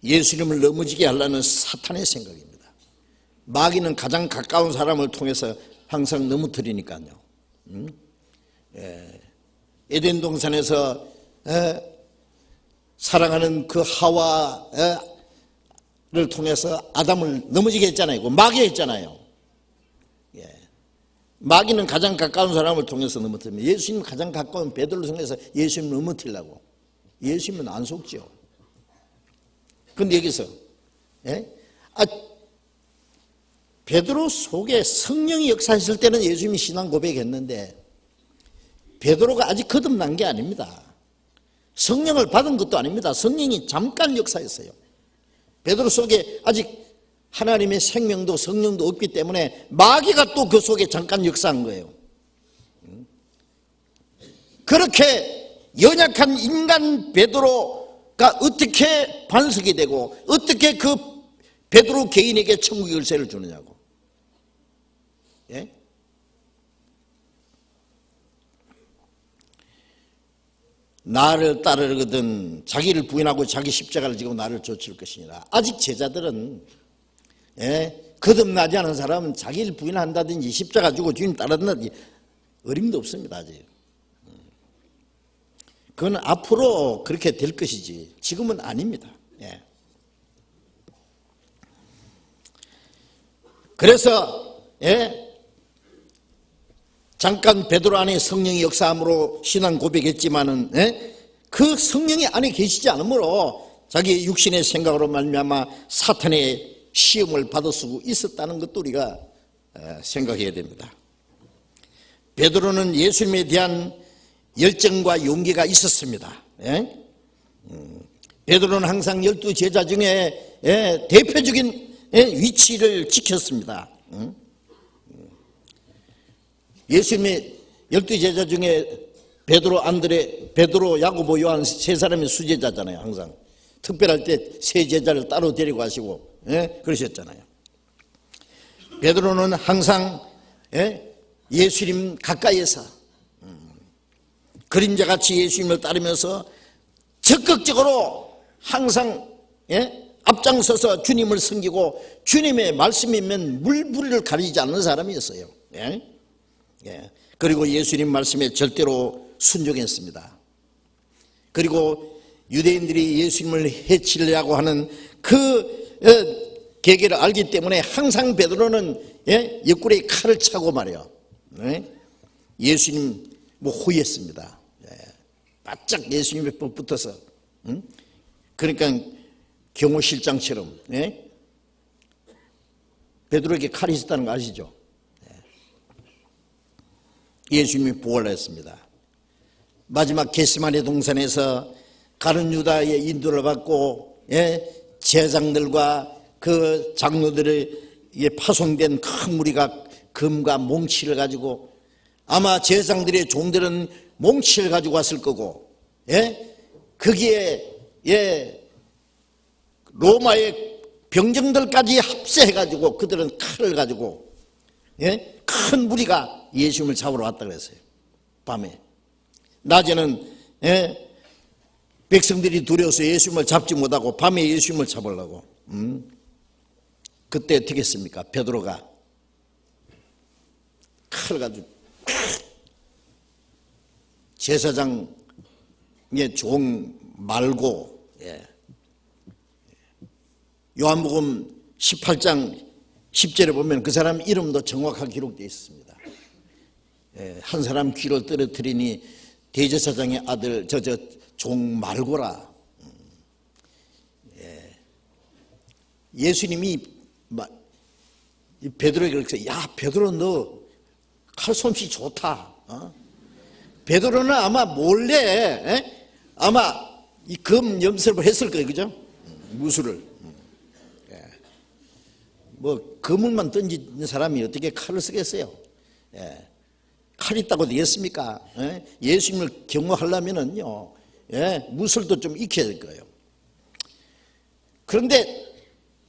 예수님을 넘어지게 하려는 사탄의 생각입니다. 마귀는 가장 가까운 사람을 통해서 항상 넘어뜨리니까요. 에덴 동산에서 사랑하는 그 하와를 통해서 아담을 넘어지게 했잖아요. 마귀가 했잖아요. 마귀는 가장 가까운 사람을 통해서 넘어뜨립니다. 예수님 가장 가까운 베드로를 통해서 예수님을 넘어뜨리려고. 예수님은 안 속죠. 그런데 여기서 베드로 속에 성령이 역사했을 때는 예수님이 신앙 고백했는데 베드로가 아직 거듭난 게 아닙니다. 성령을 받은 것도 아닙니다. 성령이 잠깐 역사했어요. 베드로 속에 아직 하나님의 생명도 성령도 없기 때문에 마귀가 또 그 속에 잠깐 역사한 거예요. 그렇게 연약한 인간 베드로가 어떻게 반석이 되고 어떻게 그 베드로 개인에게 천국의 열쇠를 주느냐고. 나를 따르거든 자기를 부인하고 자기 십자가를 지고 나를 쫓을 것이니라. 아직 제자들은 거듭나지 않은 사람은 자기를 부인한다든지 십자가 지고 주님 따른다든지 어림도 없습니다. 아직. 그건 앞으로 그렇게 될 것이지 지금은 아닙니다. 그래서 잠깐 베드로 안에 성령이 역사함으로 신앙 고백했지만은 그 성령이 안에 계시지 않으므로 자기 육신의 생각으로 말미암아 사탄의 시험을 받을 수 있었다는 것도 우리가 생각해야 됩니다. 베드로는 예수님에 대한 열정과 용기가 있었습니다. 베드로는 항상 12 제자 중에 대표적인 위치를 지켰습니다. 예수님의 12 제자 중에 베드로, 안드레, 베드로, 야고보, 요한 세 사람이 수제자잖아요. 항상 특별할 때 세 제자를 따로 데리고 가시고 그러셨잖아요. 베드로는 항상 예수님 가까이에서 그림자같이 예수님을 따르면서 적극적으로 항상 앞장서서 주님을 섬기고 주님의 말씀이면 물부리를 가리지 않는 사람이었어요. 그리고 예수님 말씀에 절대로 순종했습니다. 그리고 유대인들이 예수님을 해치려고 하는 그 계계를 알기 때문에 항상 베드로는 옆구리에 칼을 차고 말이요. 예수님 호위했습니다. 바짝 예수님에 붙어서. 그러니까 경호실장처럼 베드로에게 칼이 있었다는 거 아시죠? 예수님이 부활했습니다. 마지막 겟세마네 동산에서 가룟 유다의 인도를 받고 제장들과 그 장로들의 파송된 큰 무리가 금과 몽치를 가지고 아마 제장들의 종들은 몽치를 가지고 왔을 거고 거기에 로마의 병정들까지 합세해가지고 그들은 칼을 가지고 큰 무리가 예수님을 잡으러 왔다 그랬어요. 밤에. 낮에는 백성들이 두려워서 예수님을 잡지 못하고 밤에 예수님을 잡으려고. 그때 어떻게 했습니까? 베드로가 칼을 가지고 제사장의 종 말고 요한복음 18장 10절에 보면 그 사람 이름도 정확하게 기록되어 있습니다. 한 사람 귀를 떨어뜨리니 대제사장의 아들 종 말고라. 예수님이 베드로에게 그렇게, 야 베드로 너 칼솜씨 좋다. 베드로는 아마 몰래 아마 이 검 염습을 했을 거예요, 그죠? 무술을. 뭐 검을만 던진 사람이 어떻게 칼을 쓰겠어요? 칼 있다고 되겠습니까? 예수님을 경호하려면은요, 무술도 좀 익혀야 될 거예요. 그런데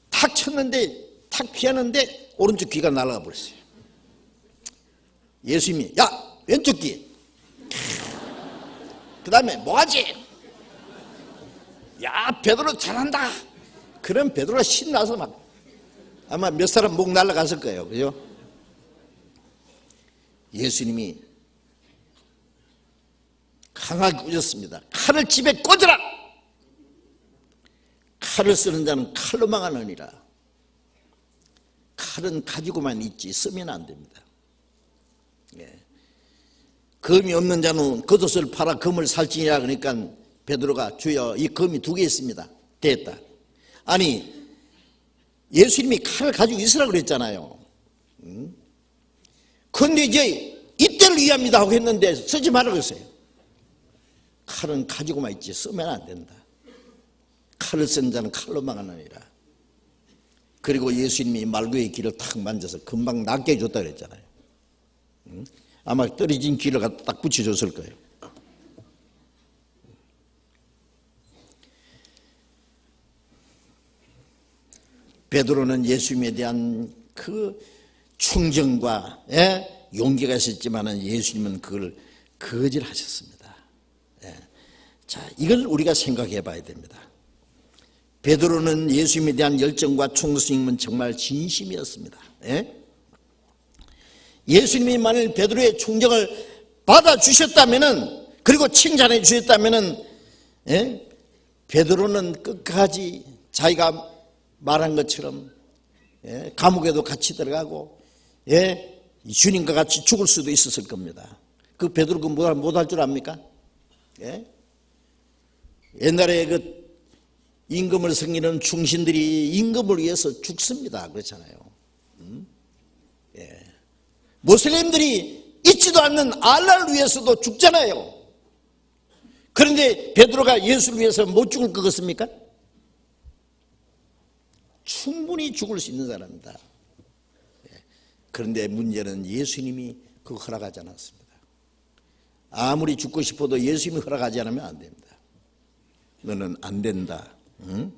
탁 쳤는데, 탁 피하는데 오른쪽 귀가 날아가 버렸어요. 예수님이 야 왼쪽 귀. 그 다음에 뭐하지? 야 베드로 잘한다. 그럼 베드로가 신나서 막 아마 몇 사람 목 날아갔을 거예요, 그죠? 예수님이 강하게 꾸짖습니다. 칼을 집에 꽂으라. 칼을 쓰는 자는 칼로 망하느니라. 칼은 가지고만 있지 쓰면 안 됩니다. 검이 없는 자는 겉옷을 팔아 검을 살지니라. 그러니까 베드로가 주여 이 검이 2개 있습니다. 됐다. 아니 예수님이 칼을 가지고 있으라 그랬잖아요. 그런데 이제 이때를 위함이다 하고 했는데 쓰지 말라고 했어요. 칼은 가지고만 있지 쓰면 안 된다. 칼을 쓴 자는 칼로 망하느니라. 그리고 예수님이 말구의 귀를 탁 만져서 금방 낫게 해줬다 그랬잖아요. 아마 떨어진 귀를 갖다 딱 붙여줬을 거예요. 베드로는 예수님에 대한 그 충정과 용기가 있었지만 예수님은 그걸 거절하셨습니다. 자, 이걸 우리가 생각해 봐야 됩니다. 베드로는 예수님에 대한 열정과 충성심은 정말 진심이었습니다. 예수님이 만일 베드로의 충정을 받아주셨다면, 그리고 칭찬해 주셨다면, 베드로는 끝까지 자기가 말한 것처럼 감옥에도 같이 들어가고 주님과 같이 죽을 수도 있었을 겁니다. 그 베드로 그 못할 줄 압니까? 옛날에 그 임금을 섬기는 충신들이 임금을 위해서 죽습니다. 그렇잖아요. 모슬림들이 있지도 않는 알라를 위해서도 죽잖아요. 그런데 베드로가 예수를 위해서 못 죽을 것 같습니까? 충분히 죽을 수 있는 사람입니다. 그런데 문제는 예수님이 그거 허락하지 않았습니다. 아무리 죽고 싶어도 예수님이 허락하지 않으면 안 됩니다. 너는 안 된다. 응?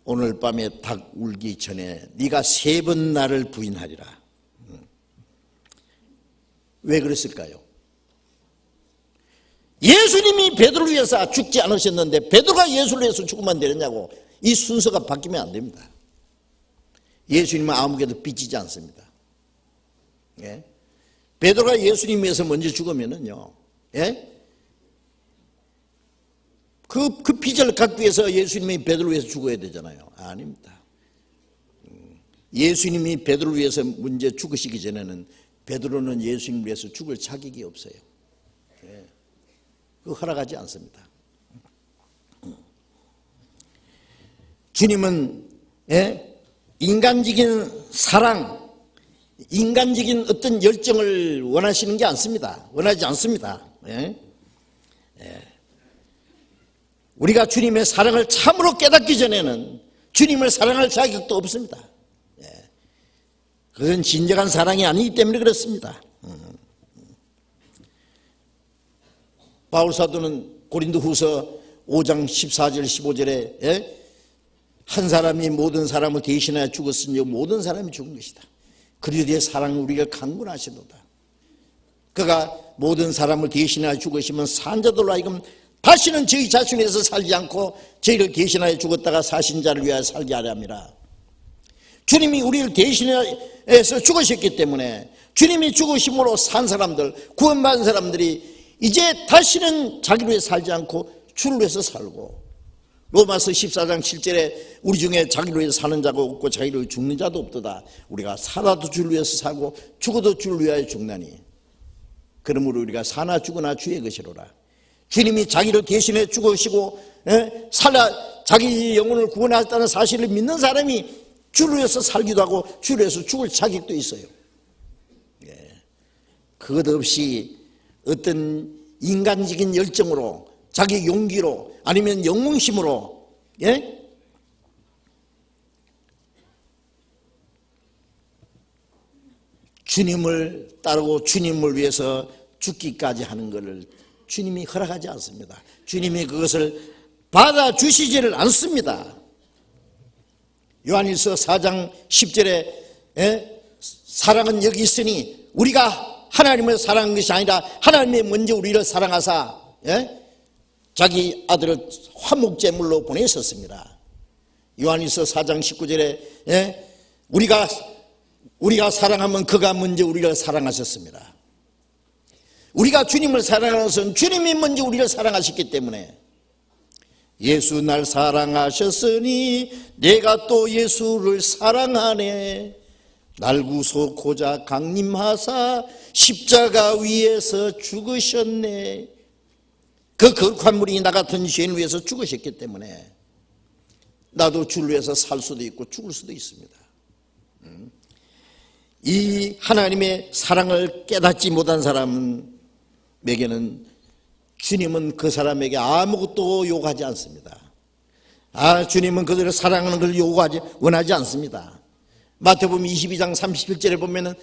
오늘 밤에 닭 울기 전에 네가 3번 나를 부인하리라. 왜 그랬을까요? 예수님이 베드로를 위해서 죽지 않으셨는데 베드로가 예수를 위해서 죽으면 되느냐고. 이 순서가 바뀌면 안 됩니다. 예수님은 아무개도 삐지지 않습니다. 베드로가 예수님 위해서 먼저 죽으면은요, 그 빚을 갚기 위해서 예수님이 베드로를 위해서 죽어야 되잖아요. 아닙니다. 예수님이 베드로를 위해서 먼저 죽으시기 전에는 베드로는 예수님을 위해서 죽을 자격이 없어요. 그 허락하지 않습니다. 주님은 인간적인 사랑, 인간적인 어떤 열정을 원하시는 게 않습니다. 원하지 않습니다. 우리가 주님의 사랑을 참으로 깨닫기 전에는 주님을 사랑할 자격도 없습니다. 그것은 진정한 사랑이 아니기 때문에 그렇습니다. 바울 사도는 고린도후서 5장 14절 15절에 한 사람이 모든 사람을 대신하여 죽었으니 모든 사람이 죽은 것이다. 그리스도의 사랑은 우리를 강군하시도다. 그가 모든 사람을 대신하여 죽으시면 산자들로 하여금 다시는 저희 자신에서 살지 않고 저희를 대신하여 죽었다가 사신 자를 위하여 살게 하려 함이라. 주님이 우리를 대신해서 죽으셨기 때문에 주님이 죽으심으로 산 사람들, 구원받은 사람들이 이제 다시는 자기를 위해 살지 않고 주를 위해서 살고 로마서 14장 7절에 우리 중에 자기를 위해서 사는 자가 없고 자기를 위해 죽는 자도 없도다. 우리가 살아도 주를 위해서 사고 죽어도 주를 위하여 죽나니 그러므로 우리가 사나 죽으나 주의 것이로라. 주님이 자기를 대신해 죽으시고 살아 자기 영혼을 구원하셨다는 사실을 믿는 사람이 주를 위해서 살기도 하고 주를 위해서 죽을 자격도 있어요. 그것 없이 어떤 인간적인 열정으로 자기 용기로 아니면 영웅심으로 주님을 따르고 주님을 위해서 죽기까지 하는 것을 주님이 허락하지 않습니다. 주님이 그것을 받아주시지를 않습니다. 요한일서 4장 10절에 사랑은 여기 있으니 우리가 하나님을 사랑한 것이 아니라 하나님이 먼저 우리를 사랑하사 자기 아들을 화목제물로 보내셨습니다. 요한일서 4장 19절에 우리가 사랑하면 그가 먼저 우리를 사랑하셨습니다. 우리가 주님을 사랑하는 것은 주님이 먼저 우리를 사랑하셨기 때문에 예수 날 사랑하셨으니 내가 또 예수를 사랑하네. 날 구속고자 강림하사 십자가 위에서 죽으셨네. 그 거룩한 분이 나 같은 죄인을 위해서 죽으셨기 때문에 나도 주를 위해서 살 수도 있고 죽을 수도 있습니다. 이 하나님의 사랑을 깨닫지 못한 사람에게는 주님은 그 사람에게 아무것도 요구하지 않습니다. 주님은 그들을 사랑하는 것을 원하지 않습니다. 마태복음 22장 31절에 보면은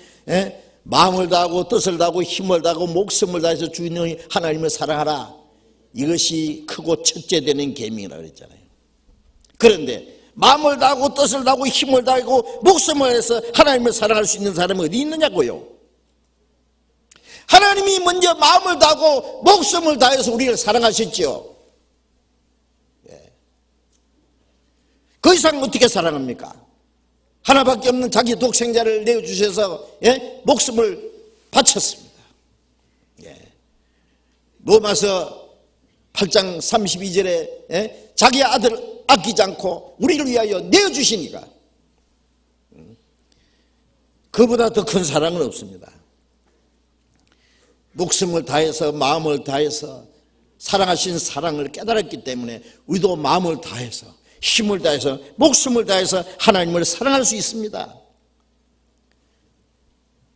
마음을 다하고 뜻을 다하고 힘을 다하고 목숨을 다해서 주인의 하나님을 사랑하라. 이것이 크고 첫째 되는 계명이라고 그랬잖아요. 그런데 마음을 다하고 뜻을 다하고 힘을 다하고 목숨을 해서 하나님을 사랑할 수 있는 사람이 어디 있느냐고요. 하나님이 먼저 마음을 다하고 목숨을 다해서 우리를 사랑하셨죠. 그 이상 어떻게 사랑합니까? 하나밖에 없는 자기 독생자를 내어주셔서 목숨을 바쳤습니다. 로마서 8장 32절에 자기 아들을 아끼지 않고 우리를 위하여 내어주시니까 그보다 더 큰 사랑은 없습니다. 목숨을 다해서 마음을 다해서 사랑하신 사랑을 깨달았기 때문에 우리도 마음을 다해서 힘을 다해서 목숨을 다해서 하나님을 사랑할 수 있습니다.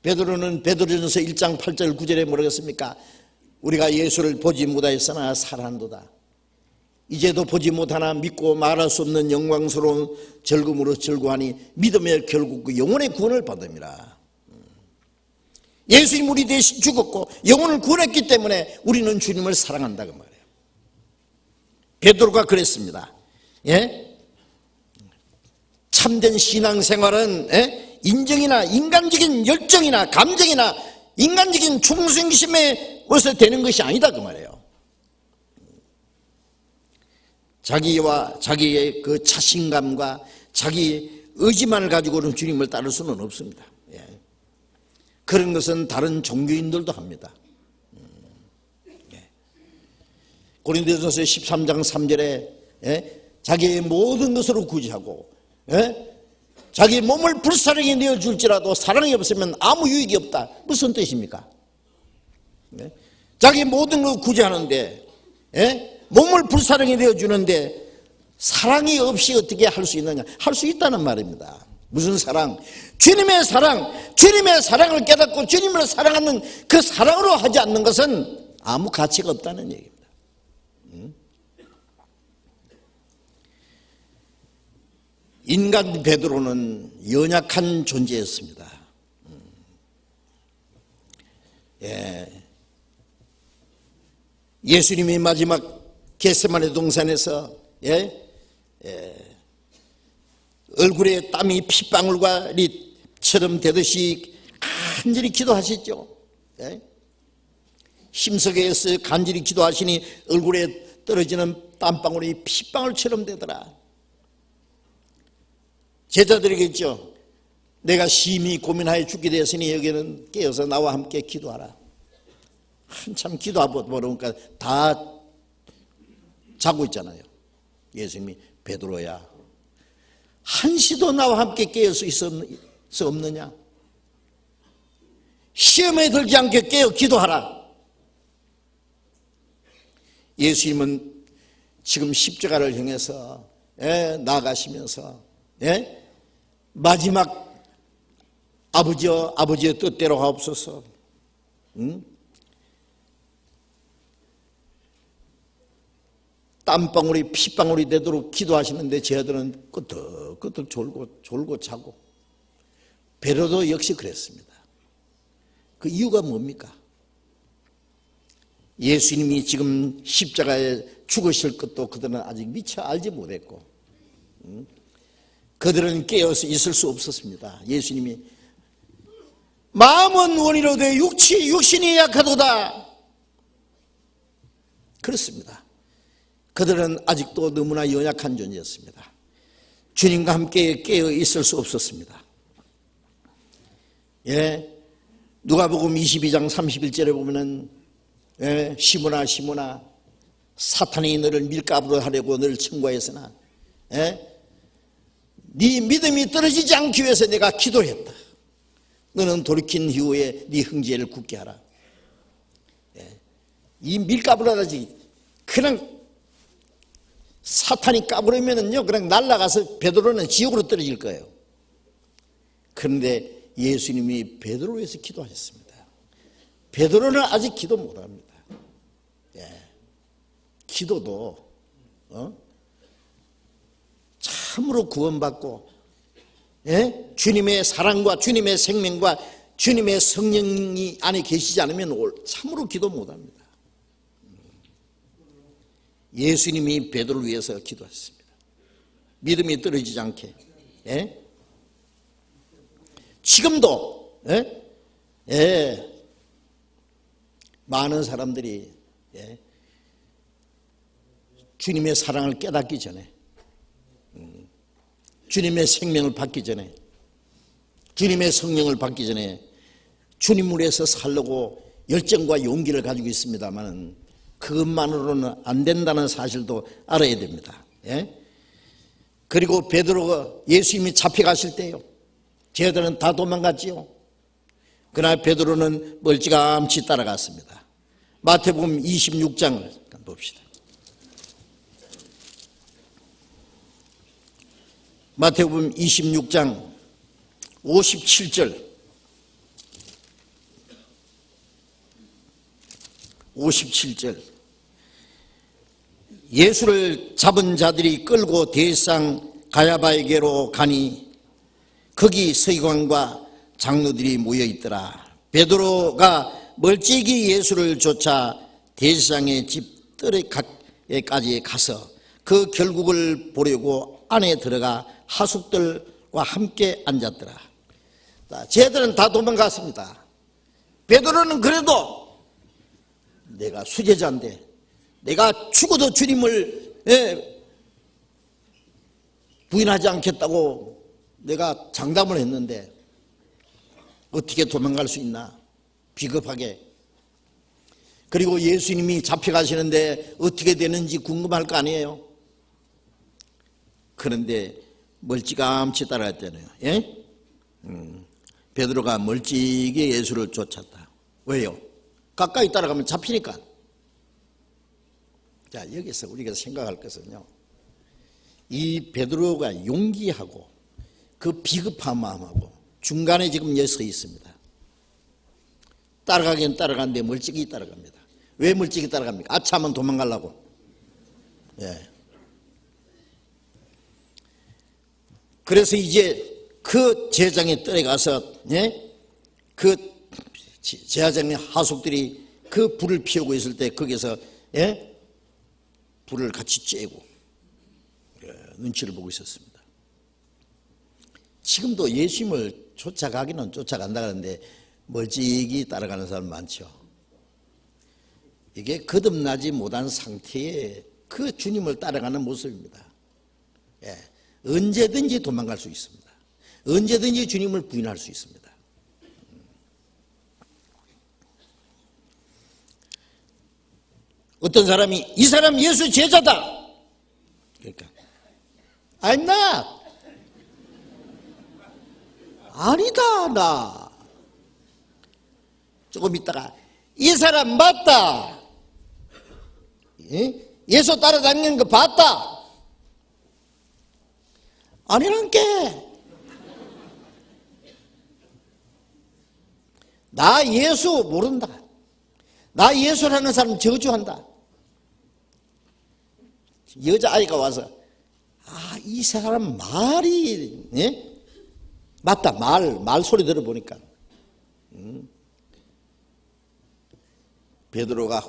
베드로는 베드로전서 1장 8절 9절에 뭐라고 했습니까? 우리가 예수를 보지 못하였으나 사랑한도다. 이제도 보지 못하나 믿고 말할 수 없는 영광스러운 즐거움으로 즐거워하니 믿음의 결국 그 영혼의 구원을 받음이라. 예수님 우리 대신 죽었고 영혼을 구원했기 때문에 우리는 주님을 사랑한다 그 말이에요. 베드로가 그랬습니다. 참된 신앙생활은 인정이나 인간적인 열정이나 감정이나 인간적인 충성심에 어서 되는 것이 아니다 그 말이에요. 자기와 자기의 그 자신감과 자기 의지만을 가지고는 주님을 따를 수는 없습니다. 그런 것은 다른 종교인들도 합니다. 고린도전서 13장 3절에 자기의 모든 것으로 구제하고 자기 몸을 불사르게 내어줄지라도 사랑이 없으면 아무 유익이 없다. 무슨 뜻입니까? 자기 모든 걸 구제하는데 몸을 불사르게 내어주는데 사랑이 없이 어떻게 할 수 있느냐? 할 수 있다는 말입니다. 무슨 사랑? 주님의 사랑, 주님의 사랑을 깨닫고 주님을 사랑하는 그 사랑으로 하지 않는 것은 아무 가치가 없다는 얘기입니다. 인간 베드로는 연약한 존재였습니다. 예수님이 마지막 겟세마네 동산에서 얼굴에 땀이 핏방울처럼 되듯이 간절히 기도하셨죠. 힘석에서 간절히 기도하시니 얼굴에 떨어지는 땀방울이 핏방울처럼 되더라. 제자들에게 있죠. 내가 심히 고민하여 죽게 되었으니 여기는 깨어서 나와 함께 기도하라. 한참 기도하고 보니까 다 자고 있잖아요. 예수님이 베드로야, 한시도 나와 함께 깨어 수 없느냐? 시험에 들지 않게 깨어 기도하라. 예수님은 지금 십자가를 향해서 나아가시면서 마지막 아버지의 뜻대로 하옵소서. 땀방울이 핏방울이 되도록 기도하시는데 제 아들은 끄덕끄덕 졸고 자고, 베드로도 역시 그랬습니다. 그 이유가 뭡니까? 예수님이 지금 십자가에 죽으실 것도 그들은 아직 미처 알지 못했고, 그들은 깨어서 있을 수 없었습니다. 예수님이 마음은 원이로되 육신이 약하도다. 그렇습니다. 그들은 아직도 너무나 연약한 존재였습니다. 주님과 함께 깨어 있을 수 없었습니다. 누가복음 22장 31절에 보면은 시몬아 사탄이 너를 밀가부로 하려고 너를 청구하였으나 네 믿음이 떨어지지 않기 위해서 내가 기도했다. 너는 돌이킨 이후에 네 형제를 굳게 하라. 이 밀가부로 하지, 그냥 사탄이 까부르면은요 그냥 날아가서 베드로는 지옥으로 떨어질 거예요. 그런데 예수님이 베드로를 위해서 기도하셨습니다. 베드로는 아직 기도 못합니다. 기도도 참으로 구원받고 주님의 사랑과 주님의 생명과 주님의 성령이 안에 계시지 않으면 참으로 기도 못합니다. 예수님이 베드로를 위해서 기도했습니다. 믿음이 떨어지지 않게. 지금도 많은 사람들이 주님의 사랑을 깨닫기 전에, 주님의 생명을 받기 전에, 주님의 성령을 받기 전에 주님을 위해서 살려고 열정과 용기를 가지고 있습니다만 그것만으로는 안 된다는 사실도 알아야 됩니다. 그리고 베드로가 예수님이 잡혀가실 때요, 쟤들은 다 도망갔지요. 그러나 베드로는 멀찌감치 따라갔습니다. 마태복음 26장을 봅시다. 마태복음 26장 57절 57절 예수를 잡은 자들이 끌고 대상 가야바에게로 가니 거기 서기관과 장로들이 모여있더라. 베드로가 멀찍이 예수를 쫓아 대제사장의 집 뜰에까지 가서 그 결국을 보려고 안에 들어가 하숙들과 함께 앉았더라. 쟤들은 다 도망갔습니다. 베드로는 그래도 내가 수제자인데 내가 죽어도 주님을 부인하지 않겠다고 내가 장담을 했는데 어떻게 도망갈 수 있나, 비겁하게. 그리고 예수님이 잡혀가시는데 어떻게 되는지 궁금할 거 아니에요. 그런데 멀찌감치 따라갔잖아요. 베드로가 멀찍이 예수를 쫓았다. 왜요? 가까이 따라가면 잡히니까. 자, 여기서 우리가 생각할 것은요, 이 베드로가 용기하고 그 비급한 마음하고 중간에 지금 서 있습니다. 따라가긴 따라가는데 멀찍이 따라갑니다. 왜 멀찍이 따라갑니까? 아차하면 도망가려고. 그래서 이제 그 제사장의 뜰에 가서 그 제사장의 하숙들이 그 불을 피우고 있을 때 거기서 불을 같이 쬐고 눈치를 보고 있었습니다. 지금도 예수님을 쫓아가기는 쫓아간다는데 멀찍이 따라가는 사람 많죠. 이게 거듭나지 못한 상태의 그 주님을 따라가는 모습입니다. 언제든지 도망갈 수 있습니다. 언제든지 주님을 부인할 수 있습니다. 어떤 사람이 이 사람 예수 제자다, 그러니까 I'm not. 아니다 나. 조금 있다가 이 사람 맞다. 예수 따라다니는 거 봤다. 아니란 게. 나 예수 모른다. 나 예수라는 사람 저주한다. 여자아이가 와서 이 사람 말이 맞다. 말 소리 들어보니까 베드로가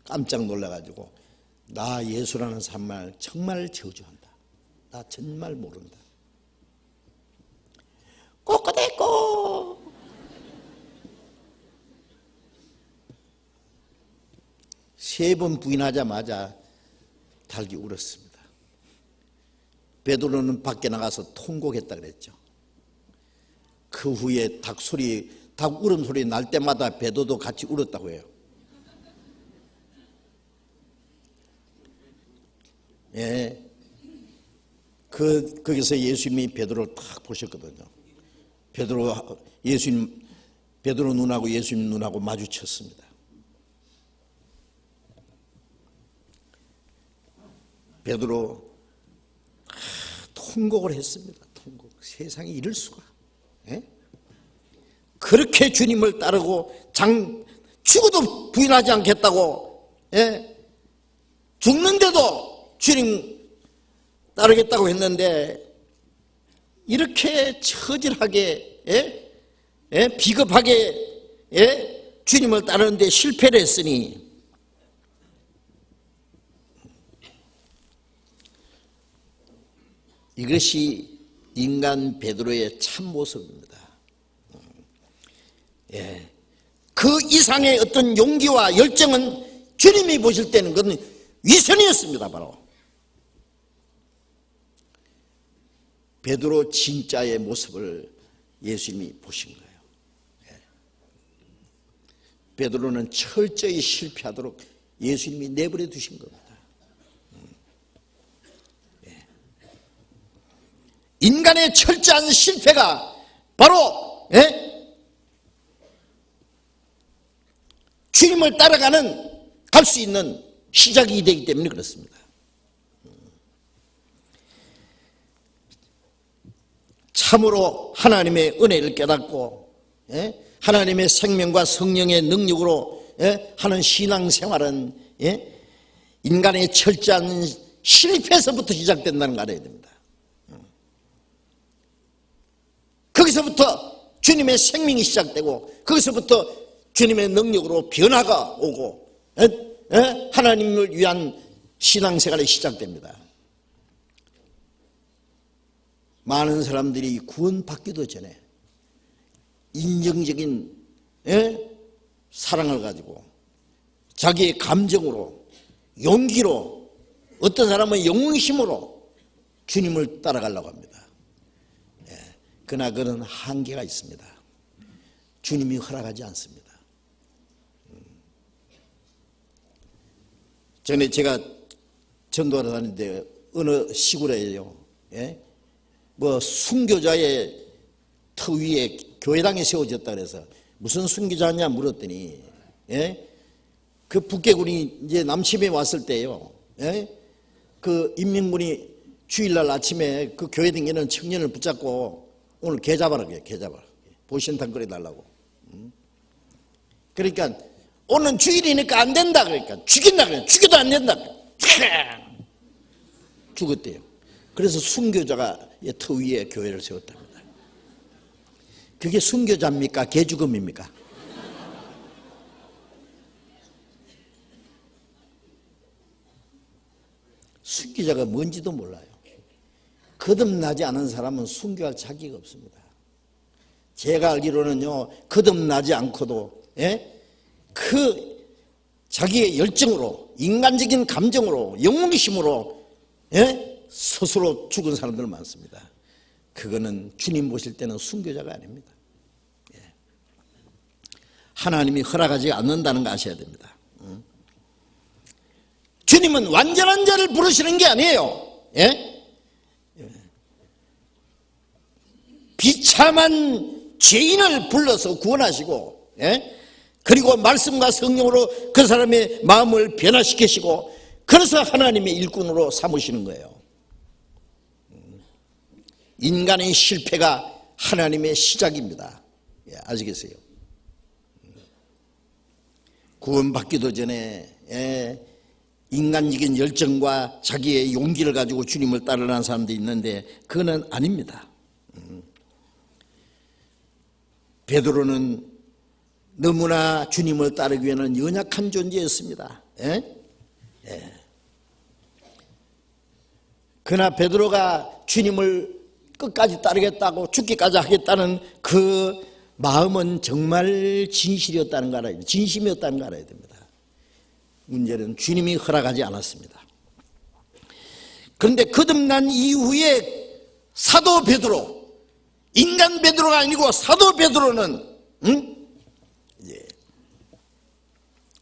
깜짝 놀라가지고 나 예수라는 사람 정말 저주한다. 나 정말 모른다. 꼬꼬대꼬. 세 번 부인하자마자 달기 울었습니다. 베드로는 밖에 나가서 통곡했다 그랬죠. 그 후에 닭 울음소리 날 때마다 베드로도 같이 울었다고 해요. 예. 거기서 예수님이 베드로를 딱 보셨거든요. 베드로 눈하고 예수님 눈하고 마주쳤습니다. 베드로 통곡을 했습니다. 통곡. 세상에 이럴 수가. 예? 그렇게 주님을 따르고 죽어도 부인하지 않겠다고, 예? 죽는데도 주님 따르겠다고 했는데 이렇게 처절하게, 예? 예? 비겁하게, 예? 주님을 따르는데 실패를 했으니 이것이 인간 베드로의 참모습입니다. 예. 그 이상의 어떤 용기와 열정은 주님이 보실 때는 그건 위선이었습니다. 바로 베드로 진짜의 모습을 예수님이 보신 거예요. 예. 베드로는 철저히 실패하도록 예수님이 내버려 두신 겁니다. 인간의 철저한 실패가 바로, 예? 주님을 갈 수 있는 시작이 되기 때문에 그렇습니다. 참으로 하나님의 은혜를 깨닫고, 예? 하나님의 생명과 성령의 능력으로, 예? 하는 신앙생활은, 예? 인간의 철저한 실패에서부터 시작된다는 걸 알아야 됩니다. 거기서부터 주님의 생명이 시작되고 거기서부터 주님의 능력으로 변화가 오고 하나님을 위한 신앙생활이 시작됩니다. 많은 사람들이 구원받기도 전에 인정적인 사랑을 가지고 자기의 감정으로 용기로 어떤 사람은 영웅심으로 주님을 따라가려고 합니다. 그러나 그런 한계가 있습니다. 주님이 허락하지 않습니다. 전에 제가 전도하러 다니는데 어느 시골에요. 예? 뭐 순교자의 터 위에 교회당이 세워졌다 그래서 무슨 순교자냐 물었더니, 예? 그 북괴군이 이제 남침에 왔을 때요. 예? 그 인민군이 주일날 아침에 그 교회당에는 청년을 붙잡고 오늘 개 잡아라 그래요. 개 잡아라. 보신탕 끓여달라고. 그러니까 오늘 주일이니까 안 된다 그러니까 죽인다 그래요. 죽여도 안 된다. 죽었대요. 그래서 순교자가 터 위에 교회를 세웠답니다. 그게 순교자입니까? 개죽음입니까? 순교자가 뭔지도 몰라요. 거듭나지 않은 사람은 순교할 자격이 없습니다. 제가 알기로는요, 거듭나지 않고도, 예? 그 자기의 열정으로, 인간적인 감정으로, 영웅심으로, 예? 스스로 죽은 사람들 많습니다. 그거는 주님 보실 때는 순교자가 아닙니다. 예. 하나님이 허락하지 않는다는 거 아셔야 됩니다. 주님은 완전한 자를 부르시는 게 아니에요. 예? 비참한 죄인을 불러서 구원하시고, 예? 그리고 말씀과 성령으로 그 사람의 마음을 변화시키시고, 그래서 하나님의 일꾼으로 삼으시는 거예요. 인간의 실패가 하나님의 시작입니다. 예, 아시겠어요? 구원받기도 전에 인간적인 열정과 자기의 용기를 가지고 주님을 따르는 사람도 있는데 그거는 아닙니다. 베드로는 너무나 주님을 따르기 위해서는 연약한 존재였습니다. 그러나 베드로가 주님을 끝까지 따르겠다고 죽기까지 하겠다는 그 마음은 정말 진실이었다는 거 알아야 돼요. 진심이었다는 거 알아야 됩니다. 문제는 주님이 허락하지 않았습니다. 그런데 거듭난 이후에 사도 베드로, 인간 베드로가 아니고 사도 베드로는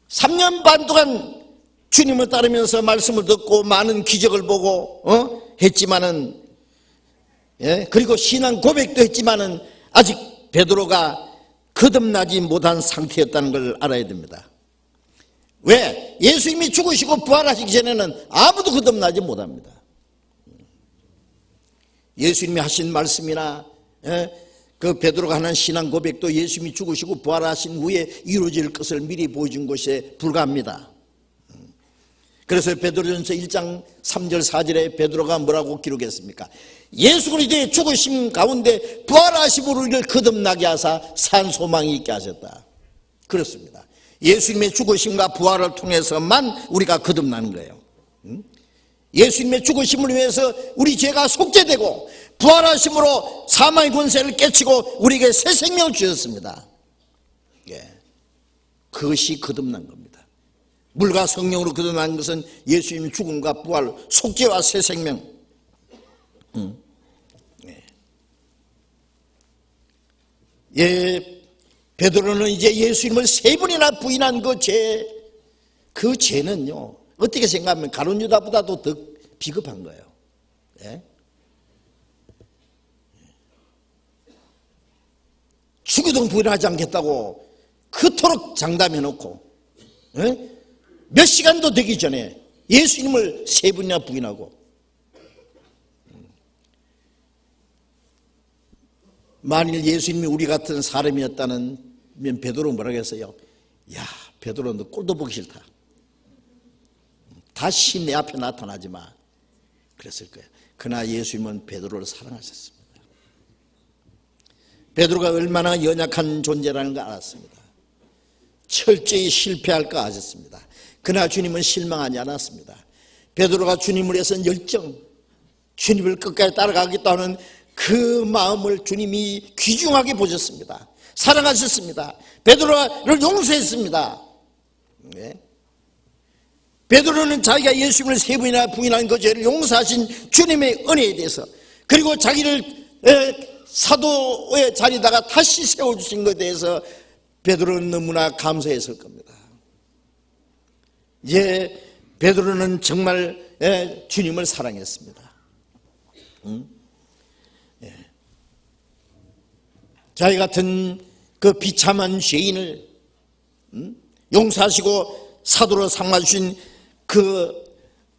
3년 반 동안 주님을 따르면서 말씀을 듣고 많은 기적을 보고 했지만은, 그리고 신앙 고백도 했지만은 아직 베드로가 거듭나지 못한 상태였다는 걸 알아야 됩니다. 왜? 예수님이 죽으시고 부활하시기 전에는 아무도 거듭나지 못합니다. 예수님이 하신 말씀이나 그 베드로가 하는 신앙 고백도 예수님이 죽으시고 부활하신 후에 이루어질 것을 미리 보여준 것에 불과합니다. 그래서 베드로전서 1장 3절 4절에 베드로가 뭐라고 기록했습니까? 예수 그리스도의 죽으심 가운데 부활하심으로 우리를 거듭나게 하사 산 소망이 있게 하셨다. 그렇습니다. 예수님의 죽으심과 부활을 통해서만 우리가 거듭나는 거예요. 예수님의 죽으심을 위해서 우리 죄가 속죄되고 부활하심으로 사망의 권세를 깨치고 우리에게 새 생명을 주셨습니다. 그것이 거듭난 겁니다. 물과 성령으로 거듭난 것은 예수님의 죽음과 부활, 속죄와 새 생명. 베드로는 이제 예수님을 3번이나 부인한 그 죄는요, 어떻게 생각하면 가룟 유다보다도 더 비겁한 거예요. 죽어도 부인하지 않겠다고 그토록 장담해놓고 몇 시간도 되기 전에 예수님을 3번이나 부인하고, 만일 예수님이 우리 같은 사람이었다면 베드로 뭐라고 했어요? 야, 베드로 너 꼴도 보기 싫다. 다시 내 앞에 나타나지 마. 그랬을 거예요. 그러나 예수님은 베드로를 사랑하셨습니다. 베드로가 얼마나 연약한 존재라는 걸 알았습니다. 철저히 실패할 거 아셨습니다. 그러나 주님은 실망하지 않았습니다. 베드로가 주님을 위해서 열정, 주님을 끝까지 따라가겠다는 그 마음을 주님이 귀중하게 보셨습니다. 사랑하셨습니다. 베드로를 용서했습니다. 베드로는 자기가 예수님을 3번이나 부인한 그 죄를 용서하신 주님의 은혜에 대해서, 그리고 자기를 사도의 자리에다가 다시 세워주신 것에 대해서 베드로는 너무나 감사했을 겁니다. 이제 베드로는 정말 주님을 사랑했습니다. 자기 같은 그 비참한 죄인을 용서하시고 사도로 삼아주신 그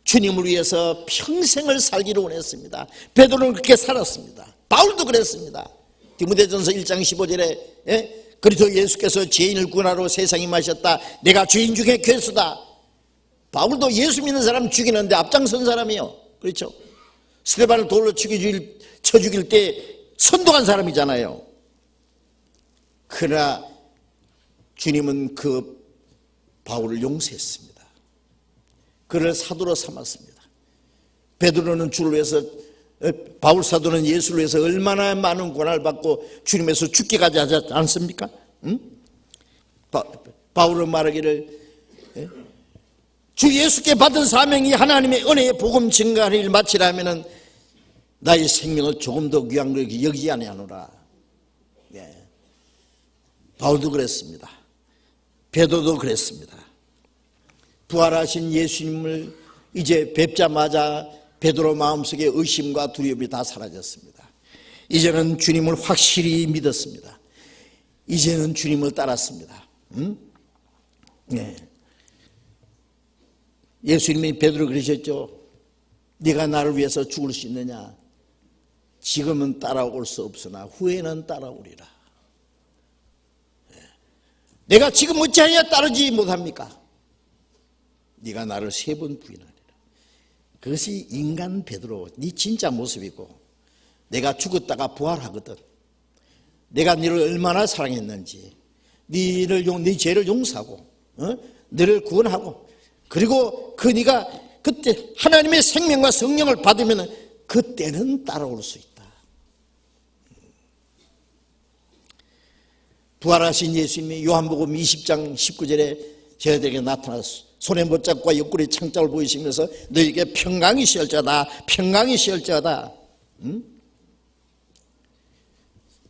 주님을 위해서 평생을 살기를 원했습니다. 베드로는 그렇게 살았습니다. 바울도 그랬습니다. 디모데전서 1장 15절에 그리스도 예수께서 죄인을 구원하러 세상에 임하셨다. 내가 죄인 중에 괴수다. 바울도 예수 믿는 사람 죽이는데 앞장선 사람이요. 그렇죠? 스데반을 돌로 쳐 죽일 때 선동한 사람이잖아요. 그러나 주님은 그 바울을 용서했습니다. 그를 사도로 삼았습니다. 베드로는 주를 위해서, 바울 사도는 예수를 위해서 얼마나 많은 고난을 받고 주님에서 죽기까지 하지 않습니까? 바울은 말하기를 주 예수께 받은 사명이 하나님의 은혜의 복음 증거하는 일을 마치려면 나의 생명을 조금 더 귀한 걸 여기지 아니하노라. 바울도 그랬습니다. 베드로도 그랬습니다. 부활하신 예수님을 이제 뵙자마자 베드로 마음속에 의심과 두려움이 다 사라졌습니다. 이제는 주님을 확실히 믿었습니다. 이제는 주님을 따랐습니다. 네. 예수님이 베드로 그러셨죠. 네가 나를 위해서 죽을 수 있느냐? 지금은 따라올 수 없으나 후에는 따라오리라. 내가 지금 어찌하여 따르지 못합니까? 네가 나를 3번 부인하리라. 그것이 인간 베드로 네 진짜 모습이고, 내가 죽었다가 부활하거든. 내가 너를 얼마나 사랑했는지, 네 죄를 용서하고, 너를 구원하고, 그리고 네가 그때 하나님의 생명과 성령을 받으면 그때는 따라올 수 있다. 부활하신 예수님이 요한복음 20장 19절에 저희들에게 나타나서 손에 못잡과 옆구리 창짝을 보이시면서 너에게 평강이 시할지어다, 평강이 시할지어다.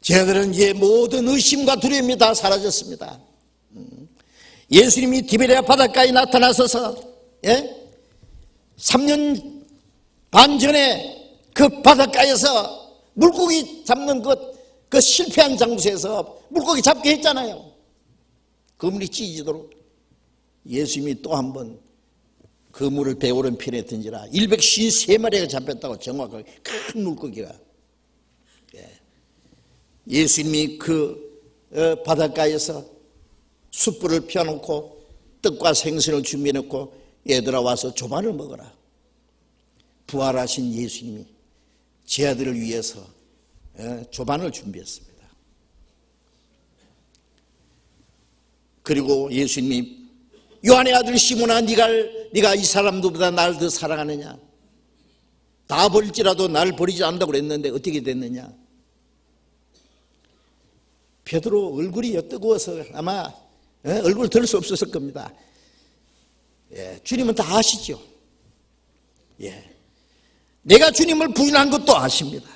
저희들은 이제 모든 의심과 두려움이 다 사라졌습니다. 예수님이 디베랴 바닷가에 나타나셔서 3년 반 전에 그 바닷가에서 물고기 잡는 그 실패한 장소에서 물고기 잡게 했잖아요. 그물이 찢어지도록 예수님이 또 한 번 그물을 배 오른편에 던지라. 153마리가 잡혔다고, 정확하게 큰 물고기가. 예수님이 그 바닷가에서 숯불을 펴놓고 떡과 생선을 준비해놓고 얘들아 와서 조반을 먹어라. 부활하신 예수님이 제 아들을 위해서 조반을 준비했습니다. 그리고 예수님이 요한의 아들 시몬아, 네가 이 사람들보다 나를 더 사랑하느냐? 다 버릴지라도 나를 버리지 않는다고 그랬는데 어떻게 됐느냐? 베드로 얼굴이 뜨거워서 아마 얼굴 들 수 없었을 겁니다. 주님은 다 아시죠. 내가 주님을 부인한 것도 아십니다.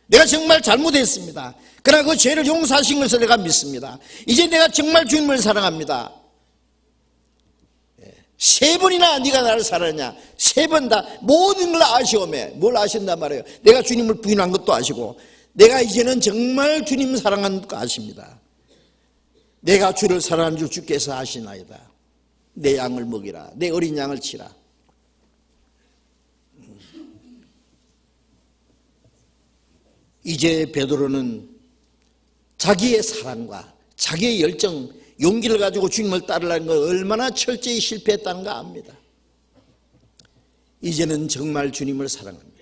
내가 정말 잘못했습니다. 그러나 그 죄를 용서하신 것을 내가 믿습니다. 이제 내가 정말 주님을 사랑합니다. 3번이나 네가 나를 사랑하냐? 3번 다 모든 걸 아시오매. 뭘 아신단 말이에요? 내가 주님을 부인한 것도 아시고, 내가 이제는 정말 주님 사랑하는 것도 아십니다. 내가 주를 사랑하는 줄 주께서 아시나이다. 내 양을 먹이라. 내 어린 양을 치라. 이제 베드로는 자기의 사랑과 자기의 열정, 용기를 가지고 주님을 따르려는 걸 얼마나 철저히 실패했다는 거 압니다. 이제는 정말 주님을 사랑합니다.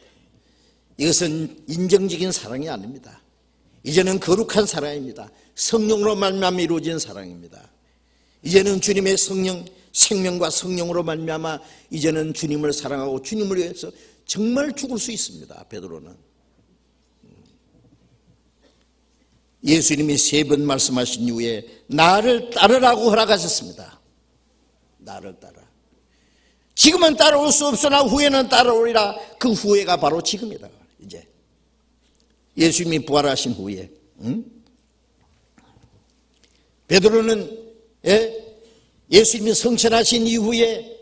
이것은 인정적인 사랑이 아닙니다. 이제는 거룩한 사랑입니다. 성령으로 말미암아 이루어진 사랑입니다. 이제는 주님의 생명과 성령으로 말미암아 이제는 주님을 사랑하고 주님을 위해서 정말 죽을 수 있습니다. 베드로는. 예수님이 3번 말씀하신 이후에 나를 따르라고 허락하셨습니다. 나를 따라. 지금은 따라올 수 없으나 후에는 따라오리라. 그 후회가 바로 지금이다. 이제 예수님이 부활하신 후에 베드로는 예수님이 성천하신 이후에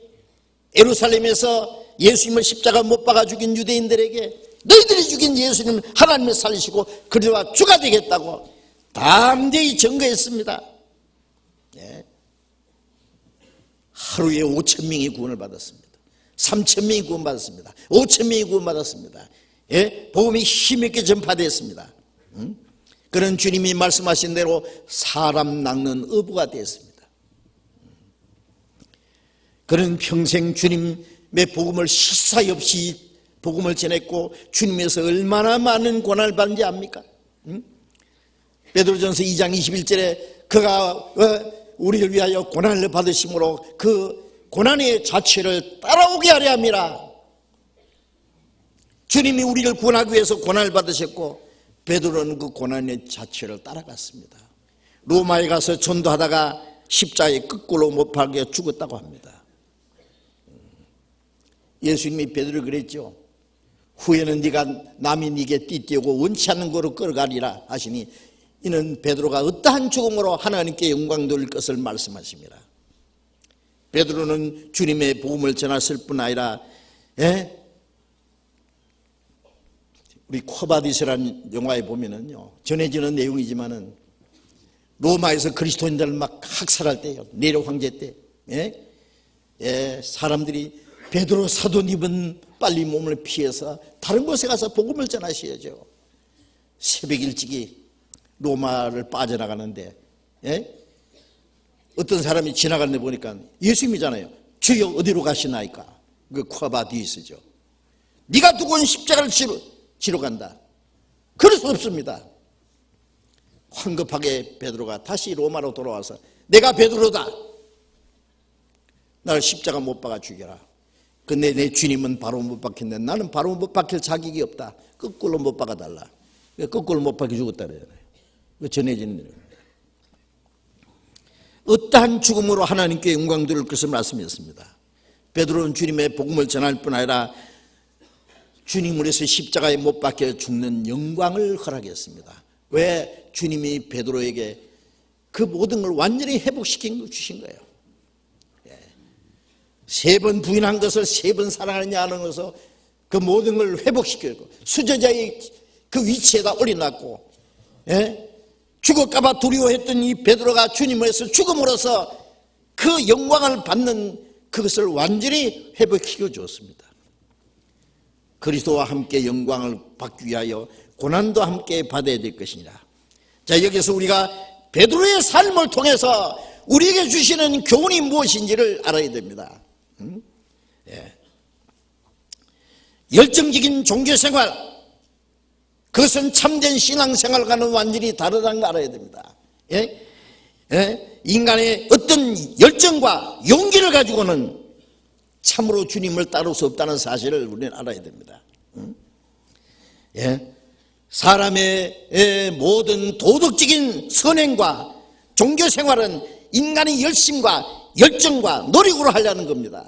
예루살렘에서 예수님을 십자가 못 박아 죽인 유대인들에게 너희들이 죽인 예수님을 하나님을 살리시고 그리와 주가 되겠다고 담대히 증거했습니다. 하루에 5,000명이 구원을 받았습니다. 3,000명이 구원받았습니다. 5,000명이 구원받았습니다. 복음이 힘있게 전파되었습니다. 그런 주님이 말씀하신 대로 사람 낚는 어부가 되었습니다. 그는 평생 주님의 복음을 실사이 없이 복음을 전했고 주님에서 얼마나 많은 고난을 받는지 압니까? 베드로전서 2장 21절에 그가 우리를 위하여 고난을 받으심으로 그 고난의 자체를 따라오게 하려 함이라. 주님이 우리를 구원하기 위해서 고난을 받으셨고 베드로는 그 고난의 자체를 따라갔습니다. 로마에 가서 전도하다가 십자가에 거꾸로 못 박혀 죽었다고 합니다. 예수님이 베드로 그랬죠. 후에는 네가 남이 네게 띠띠우고 원치 않는 거로 끌어가리라 하시니 이는 베드로가 어떠한 죽음으로 하나님께 영광 돌릴 것을 말씀하십니다. 베드로는 주님의 복음을 전했을 뿐 아니라 우리 코바디스라는 영화에 보면은요, 전해지는 내용이지만은 로마에서 그리스도인들을 막 학살할 때요, 네로 황제 때 사람들이 베드로 사도님은 빨리 몸을 피해서 다른 곳에 가서 복음을 전하셔야죠. 새벽 일찍이 로마를 빠져나가는데 어떤 사람이 지나가는데 보니까 예수님이잖아요. 주여 어디로 가시나이까? 그 코바디스죠. 네가 두고 온 십자가를 지러 간다. 그럴 수 없습니다. 황급하게 베드로가 다시 로마로 돌아와서 내가 베드로다. 나를 십자가 못 박아 죽여라. 근데 내 주님은 바로 못 박혔는데 나는 바로 못 박힐 자격이 없다. 거꾸로 못 박아달라. 거꾸로 못 박혀 죽었다 그러잖아요. 전해지는 내용입니다. 어떠한 죽음으로 하나님께 영광 돌릴 것을 말씀했습니다. 베드로는 주님의 복음을 전할 뿐 아니라 주님을 위해서 십자가에 못 박혀 죽는 영광을 허락했습니다. 왜? 주님이 베드로에게 그 모든 걸 완전히 회복시킨 주신 거예요. 3번 부인한 것을 3번 사랑하느냐 하는 것을 그 모든 걸 회복시켰고 수저자의 그 위치에다 올려놨고 죽을까봐 두려워했던 이 베드로가 주님을 위해서 죽음으로써 그 영광을 받는 그것을 완전히 회복시켜 주었습니다. 그리스도와 함께 영광을 받기 위하여 고난도 함께 받아야 될 것이니라. 자, 여기서 우리가 베드로의 삶을 통해서 우리에게 주시는 교훈이 무엇인지를 알아야 됩니다. 열정적인 종교생활, 그것은 참된 신앙생활과는 완전히 다르다는 걸 알아야 됩니다. 인간의 어떤 열정과 용기를 가지고는 참으로 주님을 따를 수 없다는 사실을 우리는 알아야 됩니다. 사람의 모든 도덕적인 선행과 종교생활은 인간의 열심과 열정과 노력으로 하려는 겁니다.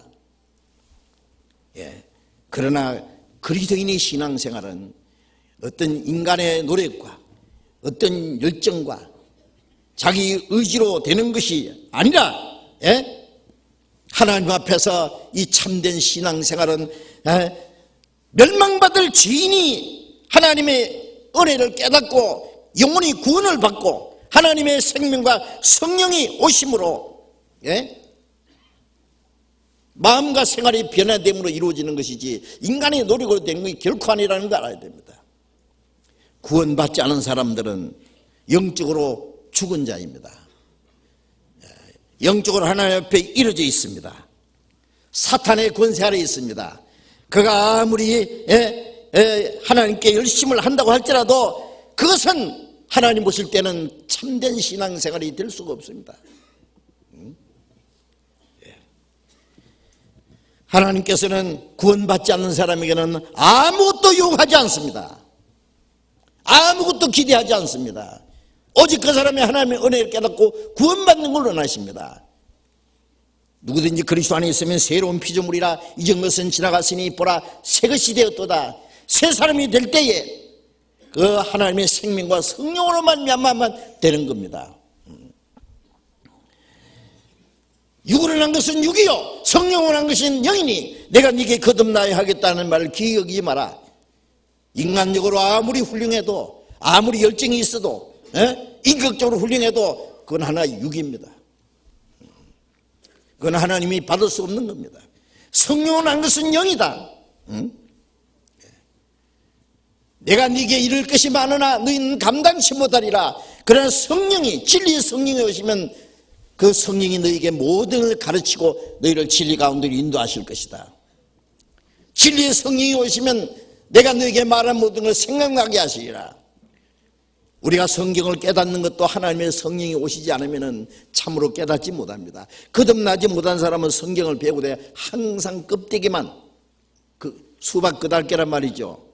그러나 그리스도인의 신앙생활은 어떤 인간의 노력과 어떤 열정과 자기 의지로 되는 것이 아니라 하나님 앞에서 이 참된 신앙생활은 멸망받을 죄인이 하나님의 은혜를 깨닫고 영원히 구원을 받고 하나님의 생명과 성령이 오심으로 마음과 생활이 변화됨으로 이루어지는 것이지 인간의 노력으로 되는 것이 결코 아니라는 걸 알아야 됩니다. 구원받지 않은 사람들은 영적으로 죽은 자입니다. 영적으로 하나님 앞에 이루어져 있습니다. 사탄의 권세 아래 있습니다. 그가 아무리 하나님께 열심을 한다고 할지라도 그것은 하나님 보실 때는 참된 신앙생활이 될 수가 없습니다. 하나님께서는 구원받지 않는 사람에게는 아무것도 요구하지 않습니다. 아무것도 기대하지 않습니다. 오직 그 사람이 하나님의 은혜를 깨닫고 구원받는 걸 원하십니다. 누구든지 그리스도 안에 있으면 새로운 피조물이라 이전 것은 지나갔으니 보라 새 것이 되었도다. 새 사람이 될 때에 그 하나님의 생명과 성령으로만 말미암아만 되는 겁니다. 육으로 난 것은 육이요 성령으로 난 것은 영이니 내가 네게 거듭나야 하겠다는 말을 기억하지 마라. 인간적으로 아무리 훌륭해도 아무리 열정이 있어도 인격적으로 훌륭해도 그건 하나 육입니다. 그건 하나님이 받을 수 없는 겁니다. 성령으로 난 것은 영이다. 내가 네게 이룰 것이 많으나 너희는 감당치 못하리라. 그러나 성령이 진리의 성령이 오시면 그 성령이 너희에게 모든 걸 가르치고 너희를 진리 가운데로 인도하실 것이다. 진리의 성령이 오시면 내가 너희에게 말한 모든 걸 생각나게 하시리라. 우리가 성경을 깨닫는 것도 하나님의 성령이 오시지 않으면 참으로 깨닫지 못합니다. 거듭나지 못한 사람은 성경을 배우되 항상 껍데기만 그 수박 끄달개란 말이죠.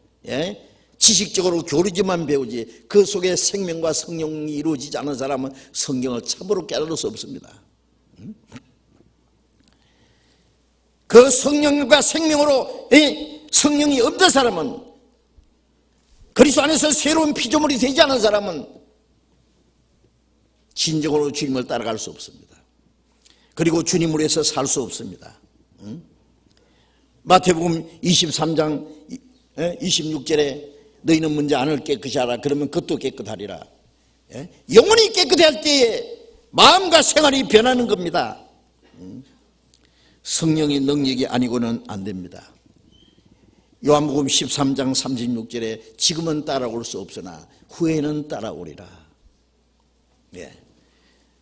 지식적으로 교리지만 배우지 그 속에 생명과 성령이 이루어지지 않은 사람은 성경을 참으로 깨달을 수 없습니다. 그 성령과 생명으로 성령이 없는 사람은 그리스도 안에서 새로운 피조물이 되지 않은 사람은 진정으로 주님을 따라갈 수 없습니다. 그리고 주님을 위해서 살 수 없습니다. 마태복음 23장 26절에 너희는 먼저 안을 깨끗이 하라. 그러면 겉도 깨끗하리라. 영혼이 깨끗할 때에 마음과 생활이 변하는 겁니다. 성령의 능력이 아니고는 안 됩니다. 요한복음 13장 36절에 지금은 따라올 수 없으나 후에는 따라오리라.